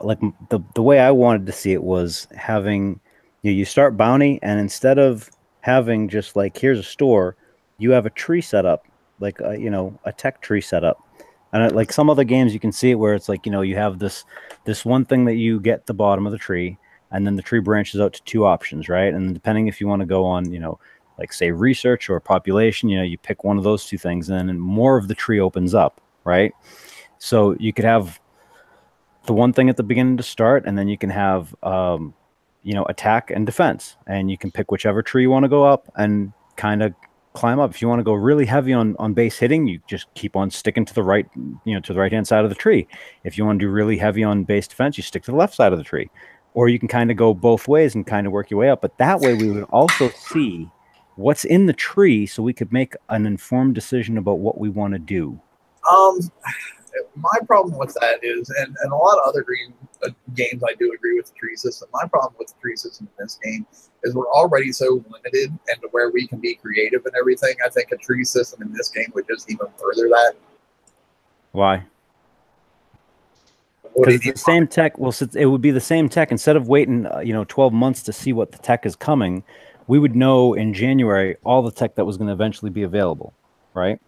like the way I wanted to see it was having, you know, you start bounty, and instead of having just like, here's a store, you have a tree set up, like you know, a tech tree set up. And like some other games, you can see it where it's like, you know, you have this one thing that you get at the bottom of the tree, and then the tree branches out to 2 options, right? And depending if you want to go on, you know, like say research or population, you know, you pick one of those 2 things, and then more of the tree opens up, right? So you could have the one thing at the beginning to start, and then you can have, you know, attack and defense, and you can pick whichever tree you want to go up and kind of climb up. If you want to go really heavy on base hitting, you just keep on sticking to the right, you know, to the right hand side of the tree. If you want to do really heavy on base defense, you stick to the left side of the tree. Or you can kind of go both ways and kind of work your way up. But that way we would also see what's in the tree, so we could make an informed decision about what we want to do. My problem with that is, and a lot of other games I do agree with the tree system. My problem with the tree system in this game is we're already so limited and to where we can be creative and everything. I think a tree system in this game would just even further that. Why? Because it's the same tech. Well, it would be the same tech. Instead of waiting, you know, 12 months to see what the tech is coming, we would know in January all the tech that was going to eventually be available, right?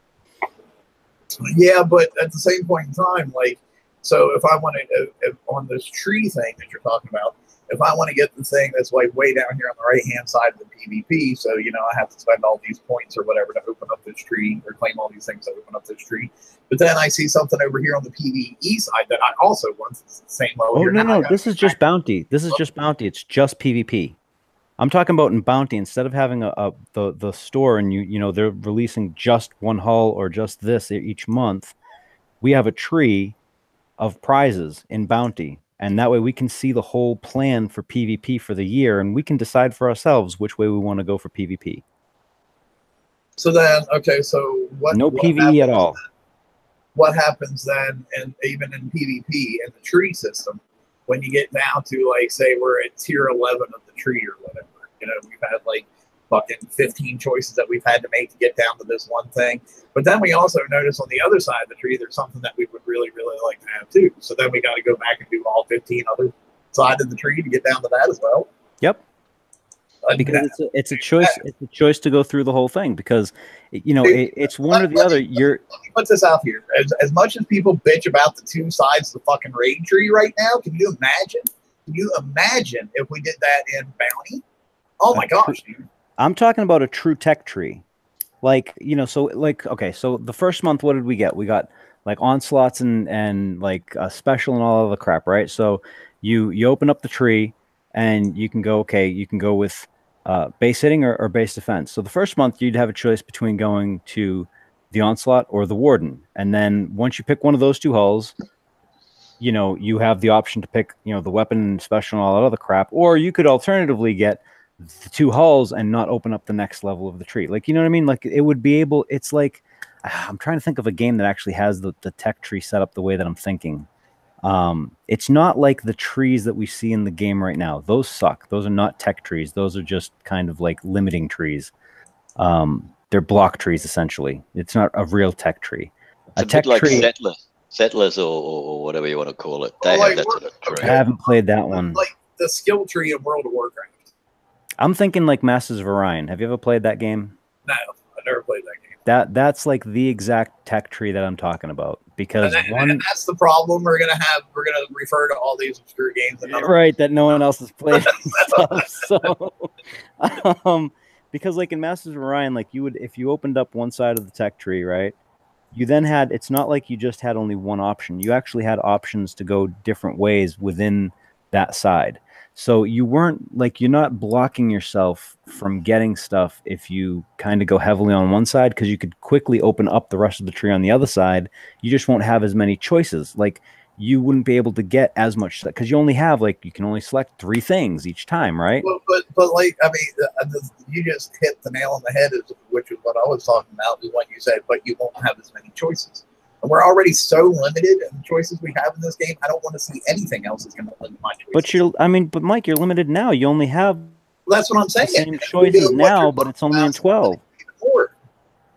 Yeah, but at the same point in time, like, so if I want to, on this tree thing that you're talking about, if I want to get the thing that's like way down here on the right-hand side of the PvP, so, you know, I have to spend all these points or whatever to open up this tree, or claim all these things to open up this tree. But then I see something over here on the PvE side that I also want the same level. Oh, no, this is just bounty. This is just bounty. It's just PvP. I'm talking about in bounty, instead of having the store and you know, they're releasing just one hull or just this each month, we have a tree of prizes in bounty. And that way we can see the whole plan for PvP for the year, and we can decide for ourselves which way we want to go for PvP. So then, okay, so what PvE at all. What happens then, and even in PvP in the tree system, when you get down to, like, say we're at tier 11 of the tree or whatever, you know, we've had like fucking 15 choices that we've had to make to get down to this one thing. But then we also notice on the other side of the tree, there's something that we would really, really like to have too. So then we got to go back and do all 15 other sides of the tree to get down to that as well. Yep. Because it's a choice. It's a choice to go through the whole thing because, you know, it's one or the other. Let me put this out here. As much as people bitch about the two sides of the fucking raid tree right now, can you imagine? Can you imagine if we did that in Bounty? Oh my gosh, dude. I'm talking about a true tech tree. Like, you know, so like, okay, so the first month, what did we get? We got like onslaughts and like a special and all of the crap, right? So you open up the tree and you can go, okay, you can go with base hitting or base defense. So the first month you'd have a choice between going to the onslaught or the warden. And then once you pick one of those two hulls, you know, you have the option to pick, you know, the weapon special and all that other crap, or you could alternatively get the two hulls and not open up the next level of the tree. Like, you know what I mean? Like it would be able, it's like, I'm trying to think of a game that actually has the tech tree set up the way that I'm thinking. It's not like the trees that we see in the game right now. Those suck. Those are not tech trees. Those are just kind of like limiting trees. They're block trees essentially. It's not a real tech tree. It's a tech bit like tree, settlers or whatever you want to call it. They Like, have that sort of tree. I haven't played that one. Like the skill tree of World of Warcraft. I'm thinking like Masters of Orion. Have you ever played that game? No, I never played that game. That's like the exact tech tree that I'm talking about because and that's the problem we're gonna refer to all these obscure games that no one else has played stuff. So because like in Masters of Orion, like you would, if you opened up one side of the tech tree, right, you then had, it's not like you just had only one option. You actually had options to go different ways within that side. So you weren't like, you're not blocking yourself from getting stuff if you kind of go heavily on one side, because you could quickly open up the rest of the tree on the other side. You just won't have as many choices. Like you wouldn't be able to get as much because you only have like, you can only select 3 things each time, right? Well, but like, I mean, you just hit the nail on the head, which is what I was talking about, is what you said, but you won't have as many choices. And we're already so limited in the choices we have in this game. I don't want to see anything else that's going to limit my choices. But Mike, you're limited now. You only have that's what I'm saying. The same choices now, but it's only in 12.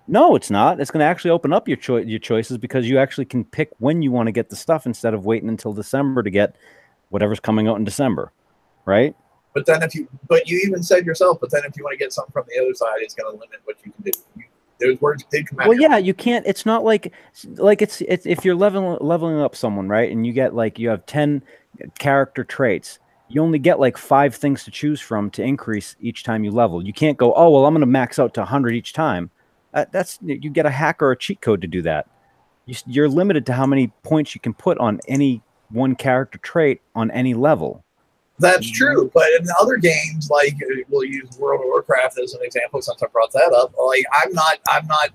No, it's not. It's going to actually open up your choices because you actually can pick when you want to get the stuff instead of waiting until December to get whatever's coming out in December, right? But then you even said yourself, but then if you want to get something from the other side, it's going to limit what you can do. Those words did come out. Well, yeah, you can't. It's not like it's if you're leveling up someone, right, and you get like you have 10 character traits. You only get like 5 things to choose from to increase each time you level. You can't go, oh well, I'm going to max out to 100 each time. You get a hack or a cheat code to do that. You're limited to how many points you can put on any one character trait on any level. That's true, but in other games, like we'll use World of Warcraft as an example, since I brought that up. Like I'm not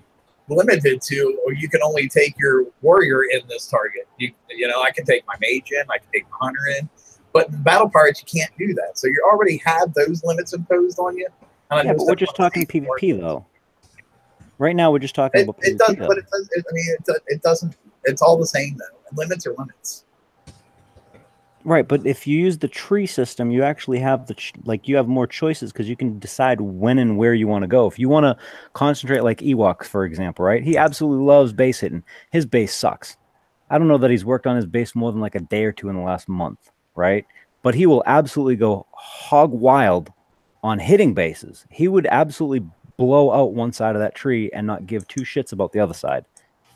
limited to, or you can only take your warrior in this target. You know, I can take my mage in, I can take my hunter in, but in battle pirates you can't do that. So you already have those limits imposed on you. Yeah, but we're just talking PvP though. Right now, we're just talking about PvP. It does, but it doesn't. It's all the same though. Limits are limits. Right, but if you use the tree system, you actually have you have more choices because you can decide when and where you want to go. If you want to concentrate, like Ewok, for example, right? He absolutely loves base hitting. His base sucks. I don't know that he's worked on his base more than like a day or 2 in the last month, right? But he will absolutely go hog wild on hitting bases. He would absolutely blow out one side of that tree and not give 2 shits about the other side.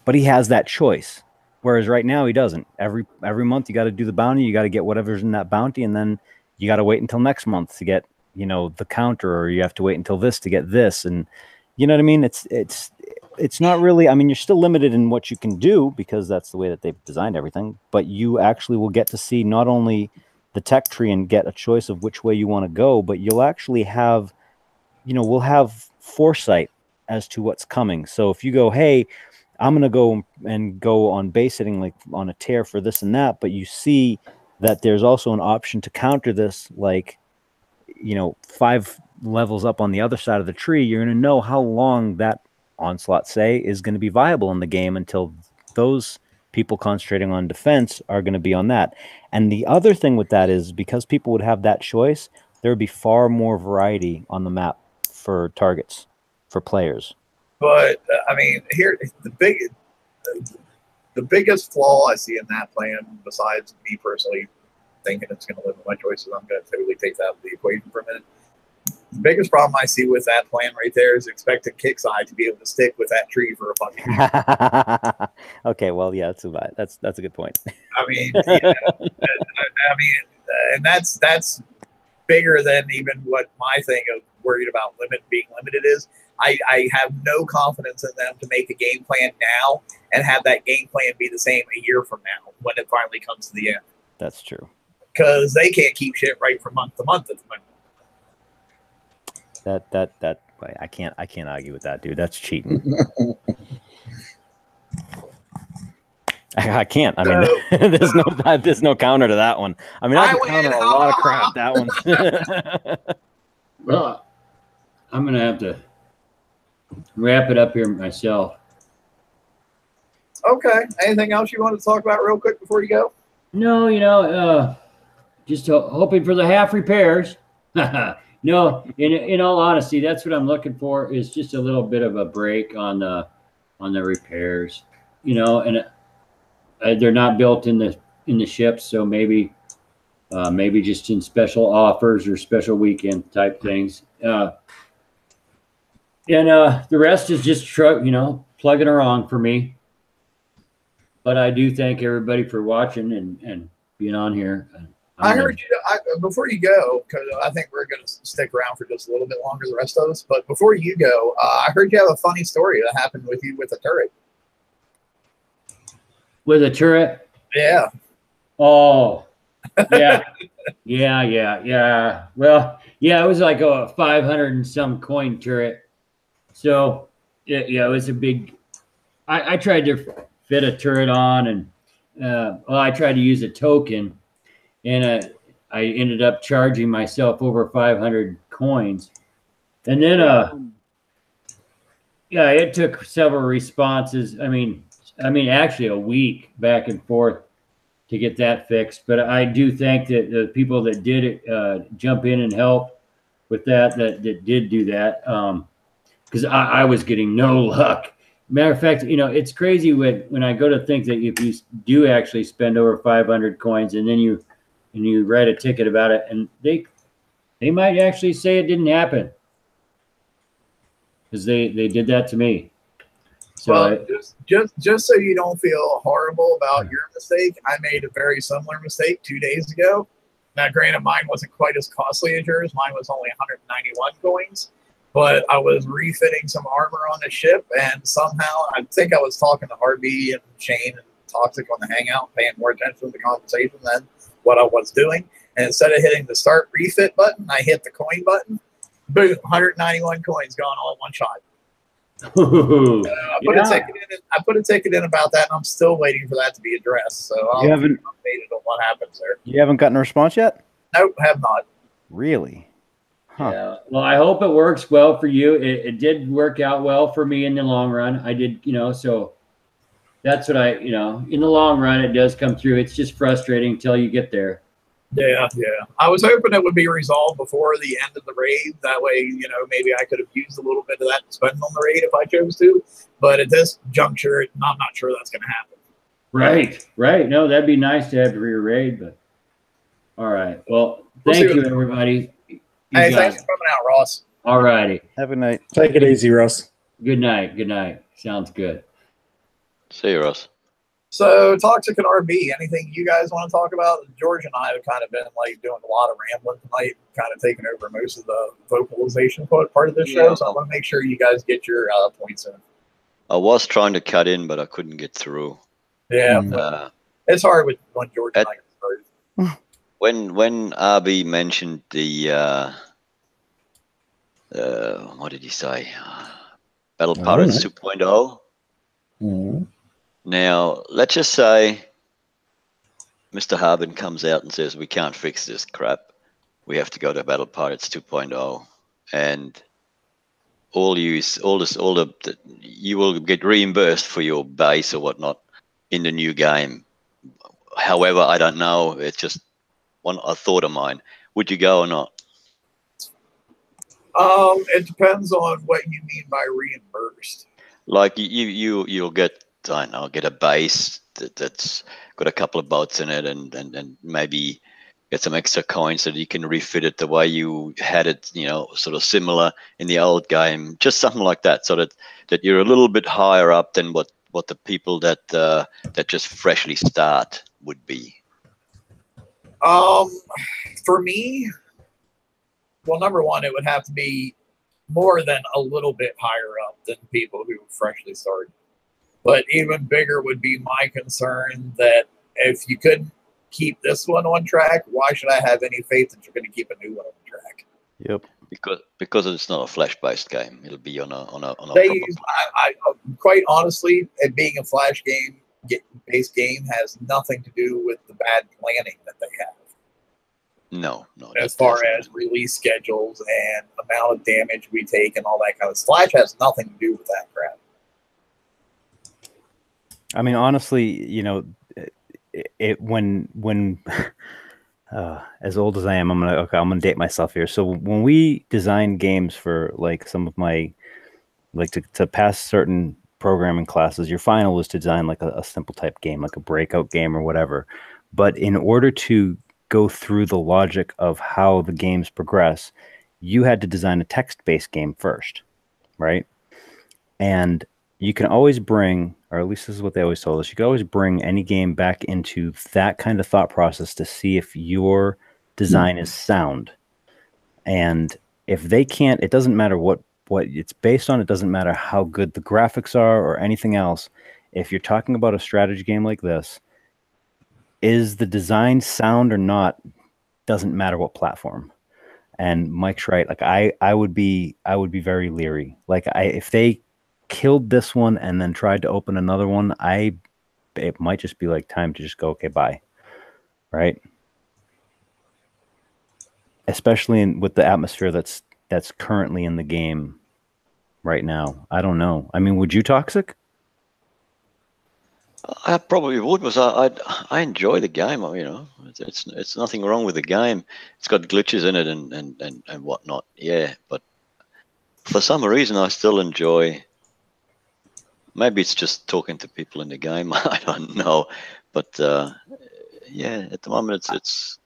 But he has that choice. Whereas right now he doesn't. Every month you got to do the bounty, you got to get whatever's in that bounty, and then you got to wait until next month to get, you know, the counter, or you have to wait until this to get this, and you know what I mean? It's not really. I mean, you're still limited in what you can do because that's the way that they've designed everything. But you actually will get to see not only the tech tree and get a choice of which way you want to go, but you'll actually have, you know, we'll have foresight as to what's coming. So if you go, hey, I'm going to go on base hitting, like on a tear for this and that, but you see that there's also an option to counter this, like, you know, 5 levels up on the other side of the tree, you're going to know how long that onslaught, say, is going to be viable in the game until those people concentrating on defense are going to be on that. And the other thing with that is because people would have that choice, there would be far more variety on the map for targets, for players. But I mean, here the biggest flaw I see in that plan, besides me personally thinking it's going to limit my choices, I'm going to totally take that out of the equation for a minute. The biggest problem I see with that plan right there is expecting Kickside to be able to stick with that tree for a fucking year. Okay, well, yeah, that's a good point. I mean, and that's bigger than even what my thing of worried about being limited is. I have no confidence in them to make a game plan now and have that game plan be the same a year from now when it finally comes to the end. That's true. Because they can't keep shit right from month to month at the moment. That I can't argue with that, dude. That's cheating. I can't. I mean, there's no counter to that one. I mean, I can counter a lot of crap. That one. Well, I'm gonna have to wrap it up here myself. Okay. Anything else you want to talk about real quick before you go? No, just hoping for the half repairs. No, in all honesty, that's what I'm looking for is just a little bit of a break on the repairs. And they're not built in the ships, so maybe just in special offers or special weekend type things. And the rest is just plugging along for me. But I do thank everybody for watching and being on here. I heard you before you go, because I think we're going to stick around for just a little bit longer, the rest of us. But before you go, I heard you have a funny story that happened with you with a turret. With a turret? Yeah. Oh, yeah. Yeah. Well, yeah, it was like a 500 and some coin turret. So, yeah, it was a big. I tried to fit a turret on, and I tried to use a token, and I ended up charging myself over 500 coins, and then yeah, it took several responses. I mean, actually a week back and forth to get that fixed. But I do thank that the people that did jump in and help with that did do that. Because I was getting no luck. Matter of fact, it's crazy when I go to think that if you do actually spend over 500 coins and then you write a ticket about it, and they might actually say it didn't happen because they did that to me. So well, just so you don't feel horrible about your mistake, I made a very similar mistake 2 days ago. Now, granted, mine wasn't quite as costly as yours. Mine was only 191 coins. But I was refitting some armor on the ship, and somehow I think I was talking to RB and Shane and Toxic on the Hangout, paying more attention to the conversation than what I was doing. And instead of hitting the start refit button, I hit the coin button. Boom, 191 coins gone all in one shot. I put a ticket in about that, and I'm still waiting for that to be addressed. So I'll keep updated on what happens there. You haven't gotten a response yet? Nope, have not. Really? Huh. Yeah. Well, I hope it works well for you. It did work out well for me in the long run. I did, so that's what in the long run, it does come through. It's just frustrating until you get there. Yeah. I was hoping it would be resolved before the end of the raid. That way, maybe I could have used a little bit of that to spend on the raid if I chose to. But at this juncture, I'm not sure that's going to happen. Right. No, that'd be nice to have for your raid, but all right. Well, thank you, everybody. Hey, thanks for coming out, Ross. All righty. Have a night. Take it easy, Ross. Good night. Sounds good. See you, Ross. So, Toxic and RB, anything you guys want to talk about? George and I have kind of been doing a lot of rambling tonight, kind of taking over most of the vocalization part of this show. So I want to make sure you guys get your points in. I was trying to cut in, but I couldn't get through. Yeah, it's hard when George and I get started. When RB mentioned the what did he say? Battle Pirates 2.0. Mm-hmm. Now, let's just say Mr. Harbin comes out and says, we can't fix this crap. We have to go to Battle Pirates 2.0. And you will get reimbursed for your base or whatnot in the new game. However, I don't know. It's just a thought of mine. Would you go or not? It depends on what you mean by reimbursed. Like you'll get, I don't know, get a base that's got a couple of boats in it, and maybe get some extra coins so that you can refit it the way you had it, you know, sort of similar in the old game. Just something like that, so that you're a little bit higher up than what the people that just freshly start would be. For me, well, number one, it would have to be more than a little bit higher up than people who freshly started. But even bigger would be my concern that if you couldn't keep this one on track, why should I have any faith that you're going to keep a new one on track? Yep. Because it's not a flash-based game. It'll be on a I quite honestly, it being a flash based game has nothing to do with the bad planning that they have. No. As far as release schedules and amount of damage we take and all that kind of stuff. Flash has nothing to do with that crap. I mean, honestly, you know, when as old as I am, I'm gonna date myself here. So when we design games for like some of my, like to pass certain programming classes, your final is to design like a simple type game, like a breakout game or whatever. But in order to go through the logic of how the games progress, you had to design a text-based game first, right? And you can always bring, or at least this is what they always told us, you can always bring any game back into that kind of thought process to see if your design is sound. And if they can't, it doesn't matter what it's based on, it doesn't matter how good the graphics are or anything else. If you're talking about a strategy game like this, is the design sound or not, doesn't matter what platform. And Mike's right. Like I would be very leery. Like if they killed this one and then tried to open another one, it might just be like time to just go, okay, bye. Right? Especially with the atmosphere that's currently in the game right now. I don't know. I mean, would you, Toxic? I probably would, because I enjoy the game. You know, it's nothing wrong with the game. It's got glitches in it and whatnot. Yeah, but for some reason I still enjoy. Maybe it's just talking to people in the game. I don't know, but yeah, at the moment it's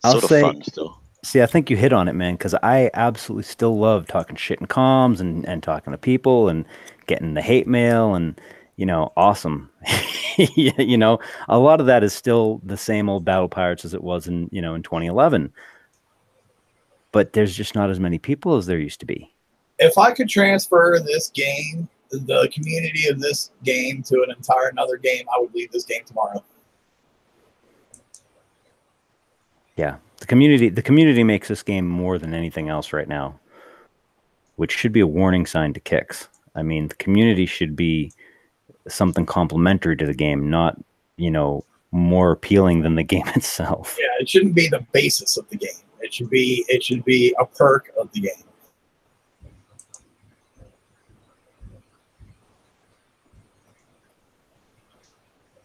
sort of fun still. See, I think you hit on it, man, because I absolutely still love talking shit in comms and talking to people and getting the hate mail and, you know, awesome. You know, a lot of that is still the same old Battle Pirates as it was in 2011. But there's just not as many people as there used to be. If I could transfer this game, the community of this game, to an entire another game, I would leave this game tomorrow. Yeah. The community makes this game more than anything else right now, which should be a warning sign to Kicks. I mean, the community should be something complementary to the game, not, you know, more appealing than the game itself. Yeah, it shouldn't be the basis of the game. It should be a perk of the game.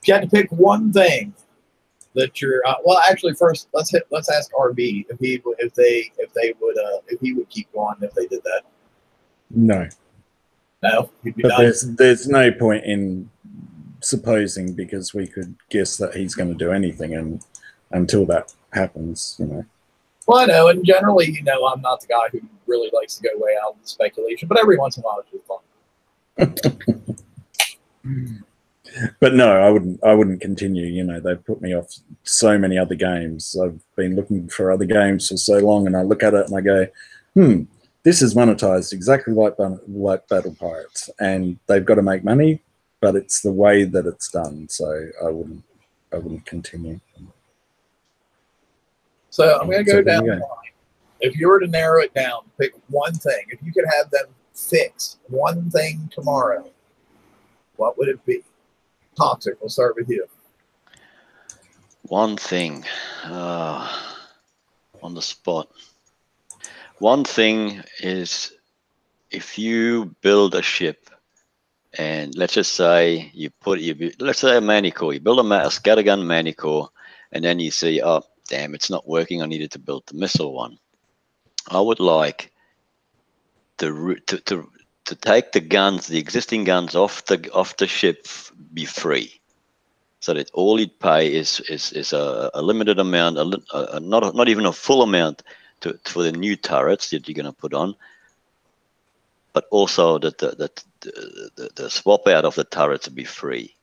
If you had to pick one thing that you're well, actually, first let's ask RB if he would keep going if they did that. No. No, he'd be but done. there's no point in supposing, because we could guess that he's going to do anything, and until that happens, you know. Well, I know, and generally, you know, I'm not the guy who really likes to go way out in speculation, but every once in a while it's just fun. But no, I wouldn't continue. You know, they've put me off so many other games. I've been looking for other games for so long, and I look at it and I go, this is monetized exactly like Battle Pirates, and they've got to make money, but it's the way that it's done. So I wouldn't continue. So I'm going to go down the line. If you were to narrow it down, pick one thing. If you could have them fix one thing tomorrow, what would it be? Toxic, we'll start with you. One thing, on the spot. One thing is, if you build a ship, and let's just say let's say a Manicore, you build a scattergun Manicore, and then you see, oh damn, it's not working, I needed to build the missile one. I would like to take the guns, the existing guns off the ship, be free. so that all you'd pay is a limited amount, not even a full amount for the new turrets that you're going to put on, but also that the swap out of the turrets would be free.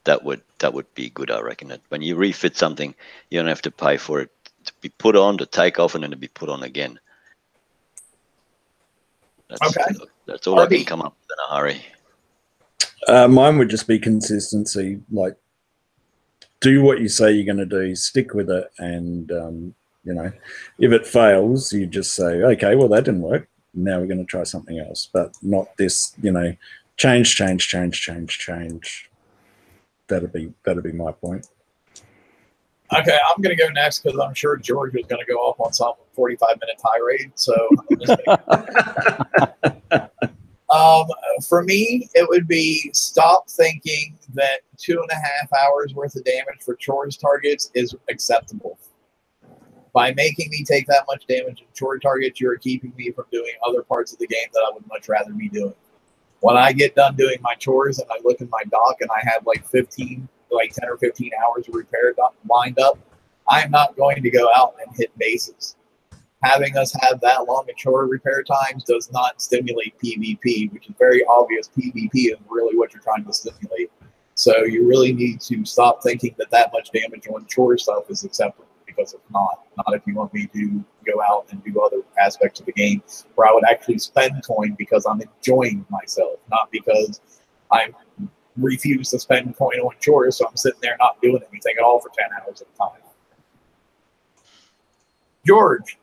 That would be good, I reckon. That when you refit something, you don't have to pay for it to be put on, to take off, and then to be put on again. That's all I can come up with in a hurry. Mine would just be consistency. Like, do what you say you're going to do, stick with it, and you know, if it fails, you just say, okay, well, that didn't work. Now we're going to try something else, but not this, you know, change. That'd be my point. Okay, I'm going to go next because I'm sure George was going to go off on some 45-minute tirade. So, for me, it would be stop thinking that 2.5 hours worth of damage for chores targets is acceptable. By making me take that much damage in chore targets, you're keeping me from doing other parts of the game that I would much rather be doing. When I get done doing my chores and I look in my dock and I have like 10 or 15 hours of repair lined up, I'm not going to go out and hit bases. Having us have that long of chore repair times does not stimulate PvP, which is very obvious. PvP is really what you're trying to stimulate. So you really need to stop thinking that much damage on chore stuff is acceptable, because it's not. Not if you want me to go out and do other aspects of the game where I would actually spend coin because I'm enjoying myself, not because I refuse to spend coin on chores, so I'm sitting there not doing anything at all for 10 hours at a time. George.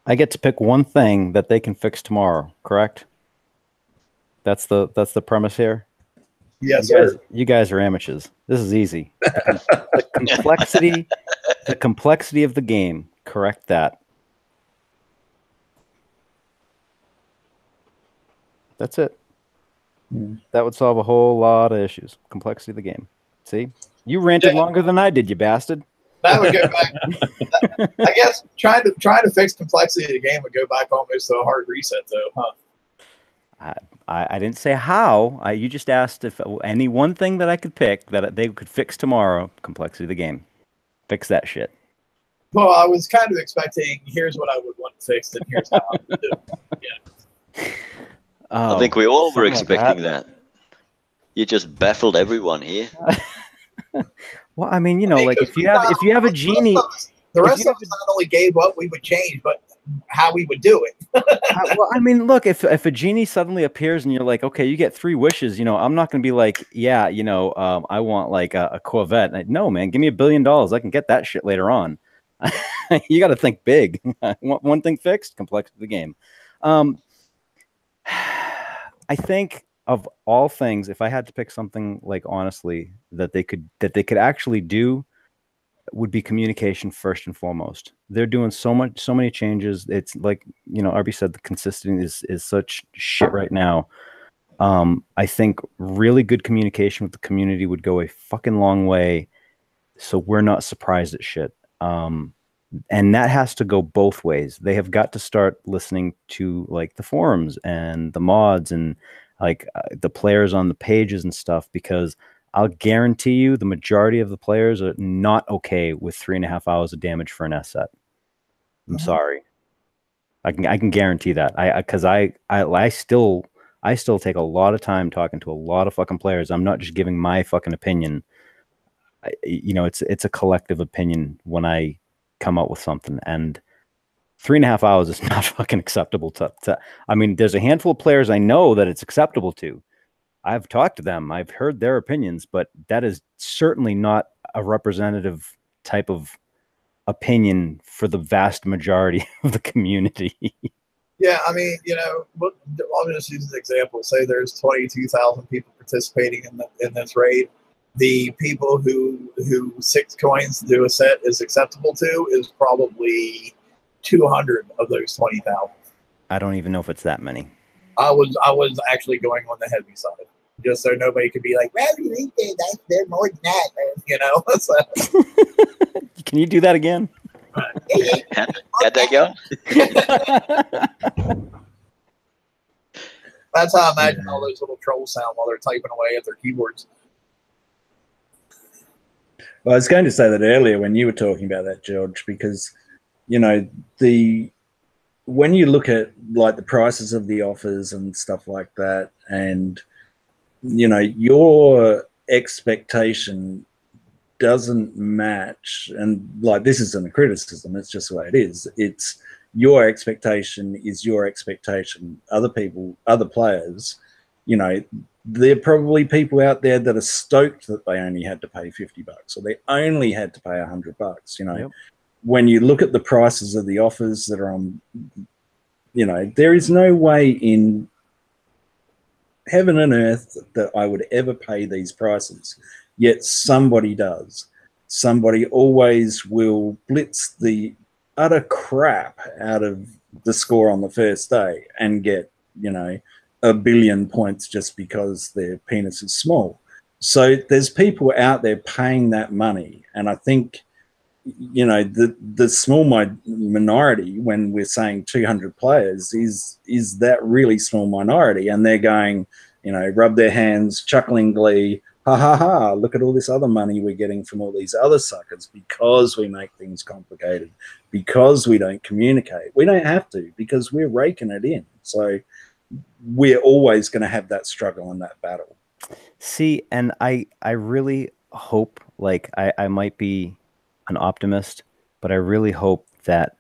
I get to pick one thing that they can fix tomorrow, correct? That's the premise here? Yes, sir. You guys are amateurs. This is easy. The complexity of the game. Correct that. That's it. That would solve a whole lot of issues. Complexity of the game. See? You ranted longer than I did, you bastard. That would go back. I guess trying to fix complexity of the game would go back almost to a hard reset, though, huh? I didn't say how. You just asked if any one thing that I could pick that they could fix tomorrow. Complexity of the game. Fix that shit. Well, I was kind of expecting, here's what I would want fixed, and here's how I would do it. Yeah. I think we all were expecting that. You just baffled everyone here. Well, I mean, you know, like if you have a genie, the rest of us not only gave what we would change, but how we would do it. Well, I mean, look, if a genie suddenly appears and you're like, okay, you get 3 wishes, you know, I'm not going to be like, yeah, you know, I want like a Corvette. No, man, give me $1 billion. I can get that shit later on. You got to think big. One thing fixed, complexity of the game. I think of all things, if I had to pick something, like, honestly, that they could actually do, would be communication first and foremost. They're doing so many changes. It's like, you know, Arby said, the consistency is such shit right now. I think really good communication with the community would go a fucking long way, so we're not surprised at shit. And that has to go both ways. They have got to start listening to, like, the forums and the mods and like the players on the pages and stuff, because I'll guarantee you the majority of the players are not okay with 3.5 hours of damage for an S set. I'm sorry. I can guarantee that. Because I still take a lot of time talking to a lot of fucking players. I'm not just giving my fucking opinion. You know, it's a collective opinion when I come up with something, and 3.5 hours is not fucking acceptable to I mean, there's a handful of players I know that it's acceptable to. I've talked to them, I've heard their opinions, but that is certainly not a representative type of opinion for the vast majority of the community. Yeah, I mean, you know, I'll just use an example. Say there's 22,000 people participating in this raid. The people who 6 coins to do a set is acceptable to is probably 200 of those 20,000. I don't even know if it's that many. I was actually going on the heavy side, just so nobody could be like, well, you think they're more than that, you know? So. Can you do that again? How'd that go? That's how I imagine all those little trolls sound while they're typing away at their keyboards. Well, I was going to say that earlier when you were talking about that, George, because, you know, when you look at like the prices of the offers and stuff like that, and, you know, your expectation doesn't match, and like this isn't a criticism, it's just the way it is. It's your expectation is your expectation. Other people, other players, you know, there are probably people out there that are stoked that they only had to pay $50 or they only had to pay $100. You know, Yep. when you look at the prices of the offers that are on, you know, there is no way in heaven and earth that I would ever pay these prices. Yet somebody does. Somebody always will blitz the utter crap out of the score on the first day and get, you know, 1 billion points just because their penis is small. So there's people out there paying that money. And I think, you know, the small minority, when we're saying 200 players, is that really small minority. And they're going, you know, rub their hands, chuckling glee, ha ha ha, look at all this other money we're getting from all these other suckers because we make things complicated, because we don't communicate. We don't have to, because we're raking it in. So we're always going to have that struggle and that battle. See, and I really hope, like, I might be an optimist, but I really hope that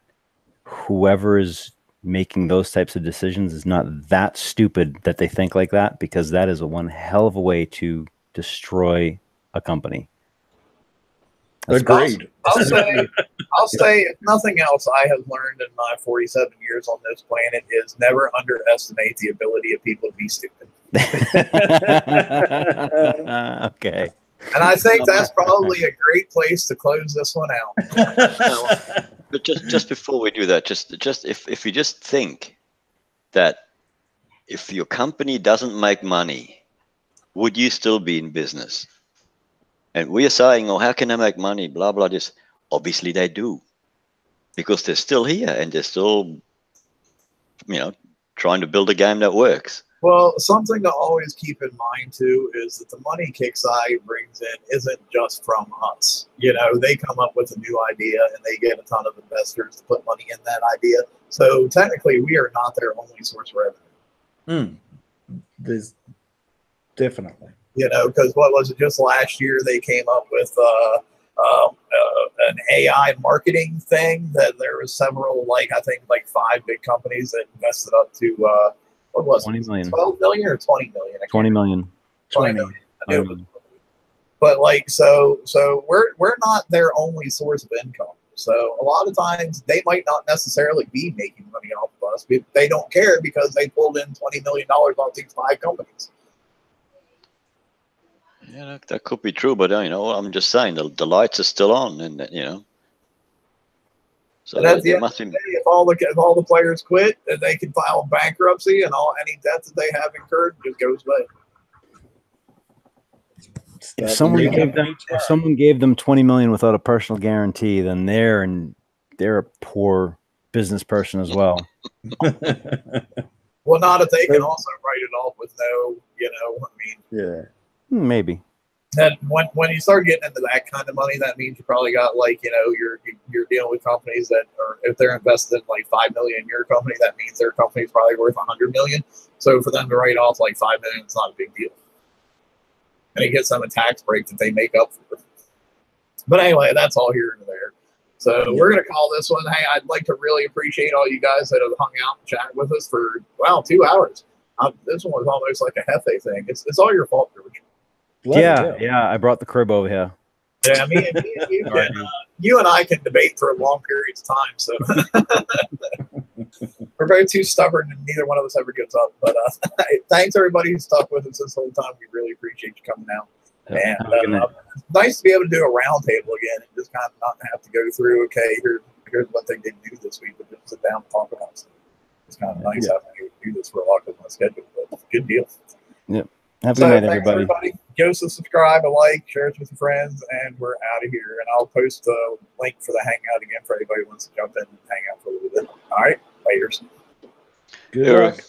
whoever is making those types of decisions is not that stupid that they think like that, because that is one hell of a way to destroy a company. Agreed. I'll say, if nothing else, I have learned in my 47 years on this planet is never underestimate the ability of people to be stupid. Okay. And I think that's probably a great place to close this one out. But just before we do that, just if you just think that if your company doesn't make money, would you still be in business? And we are saying, oh, how can they make money? Blah, blah, this. Obviously they do. Because they're still here and they're still, you know, trying to build a game that works. Well, something to always keep in mind, too, is that the money Kickside brings in isn't just from us. You know, they come up with a new idea and they get a ton of investors to put money in that idea. So technically, we are not their only source of revenue. There's definitely. You know, because what was it, just last year they came up with an AI marketing thing that there was several, like, I think like 5 big companies that invested up to, what was 20 it? million. 12 million or 20 million? 20 million. 20 million. I knew it was. But like, so we're not their only source of income. So a lot of times they might not necessarily be making money off of us, but they don't care because they pulled in $20 million off these 5 companies. Yeah, that could be true, but you know, I'm just saying the lights are still on, and you know. So and at the end of the day, if all the players quit, then they can file bankruptcy, and any debt that they have incurred just goes away. If someone gave them 20 million without a personal guarantee, then they're a poor business person as well. Well, not if they can also write it off with no, you know, I mean, yeah, maybe. And when you start getting into that kind of money, that means you probably got, like, you know, you're dealing with companies that are, if they're invested in like 5 million in your company, that means their company is probably worth 100 million. So for them to write off like 5 million, it's not a big deal. And it gets them a tax break that they make up for. But anyway, that's all here and there. So we're going to call this one. Hey, I'd like to really appreciate all you guys that have hung out and chatted with us for, wow, 2 hours. This one was almost like a Hefe thing. It's all your fault, George. Yeah, I brought the crib over here. Yeah, me and you and I can debate for long periods of time. So we're both too stubborn, and neither one of us ever gives up. But thanks everybody who stuck with us this whole time. We really appreciate you coming out. And it's nice to be able to do a round table again and just kind of not have to go through. Okay, here's what they didn't do this week, but just sit down and talk about stuff. It's kind of nice having to do this for a lot of my schedule, but good deal. Yep. Have a good night, everybody. Go subscribe, like, share it with your friends, and we're out of here. And I'll post the link for the hangout again for anybody who wants to jump in and hang out for a little bit. All right, laters. Good luck.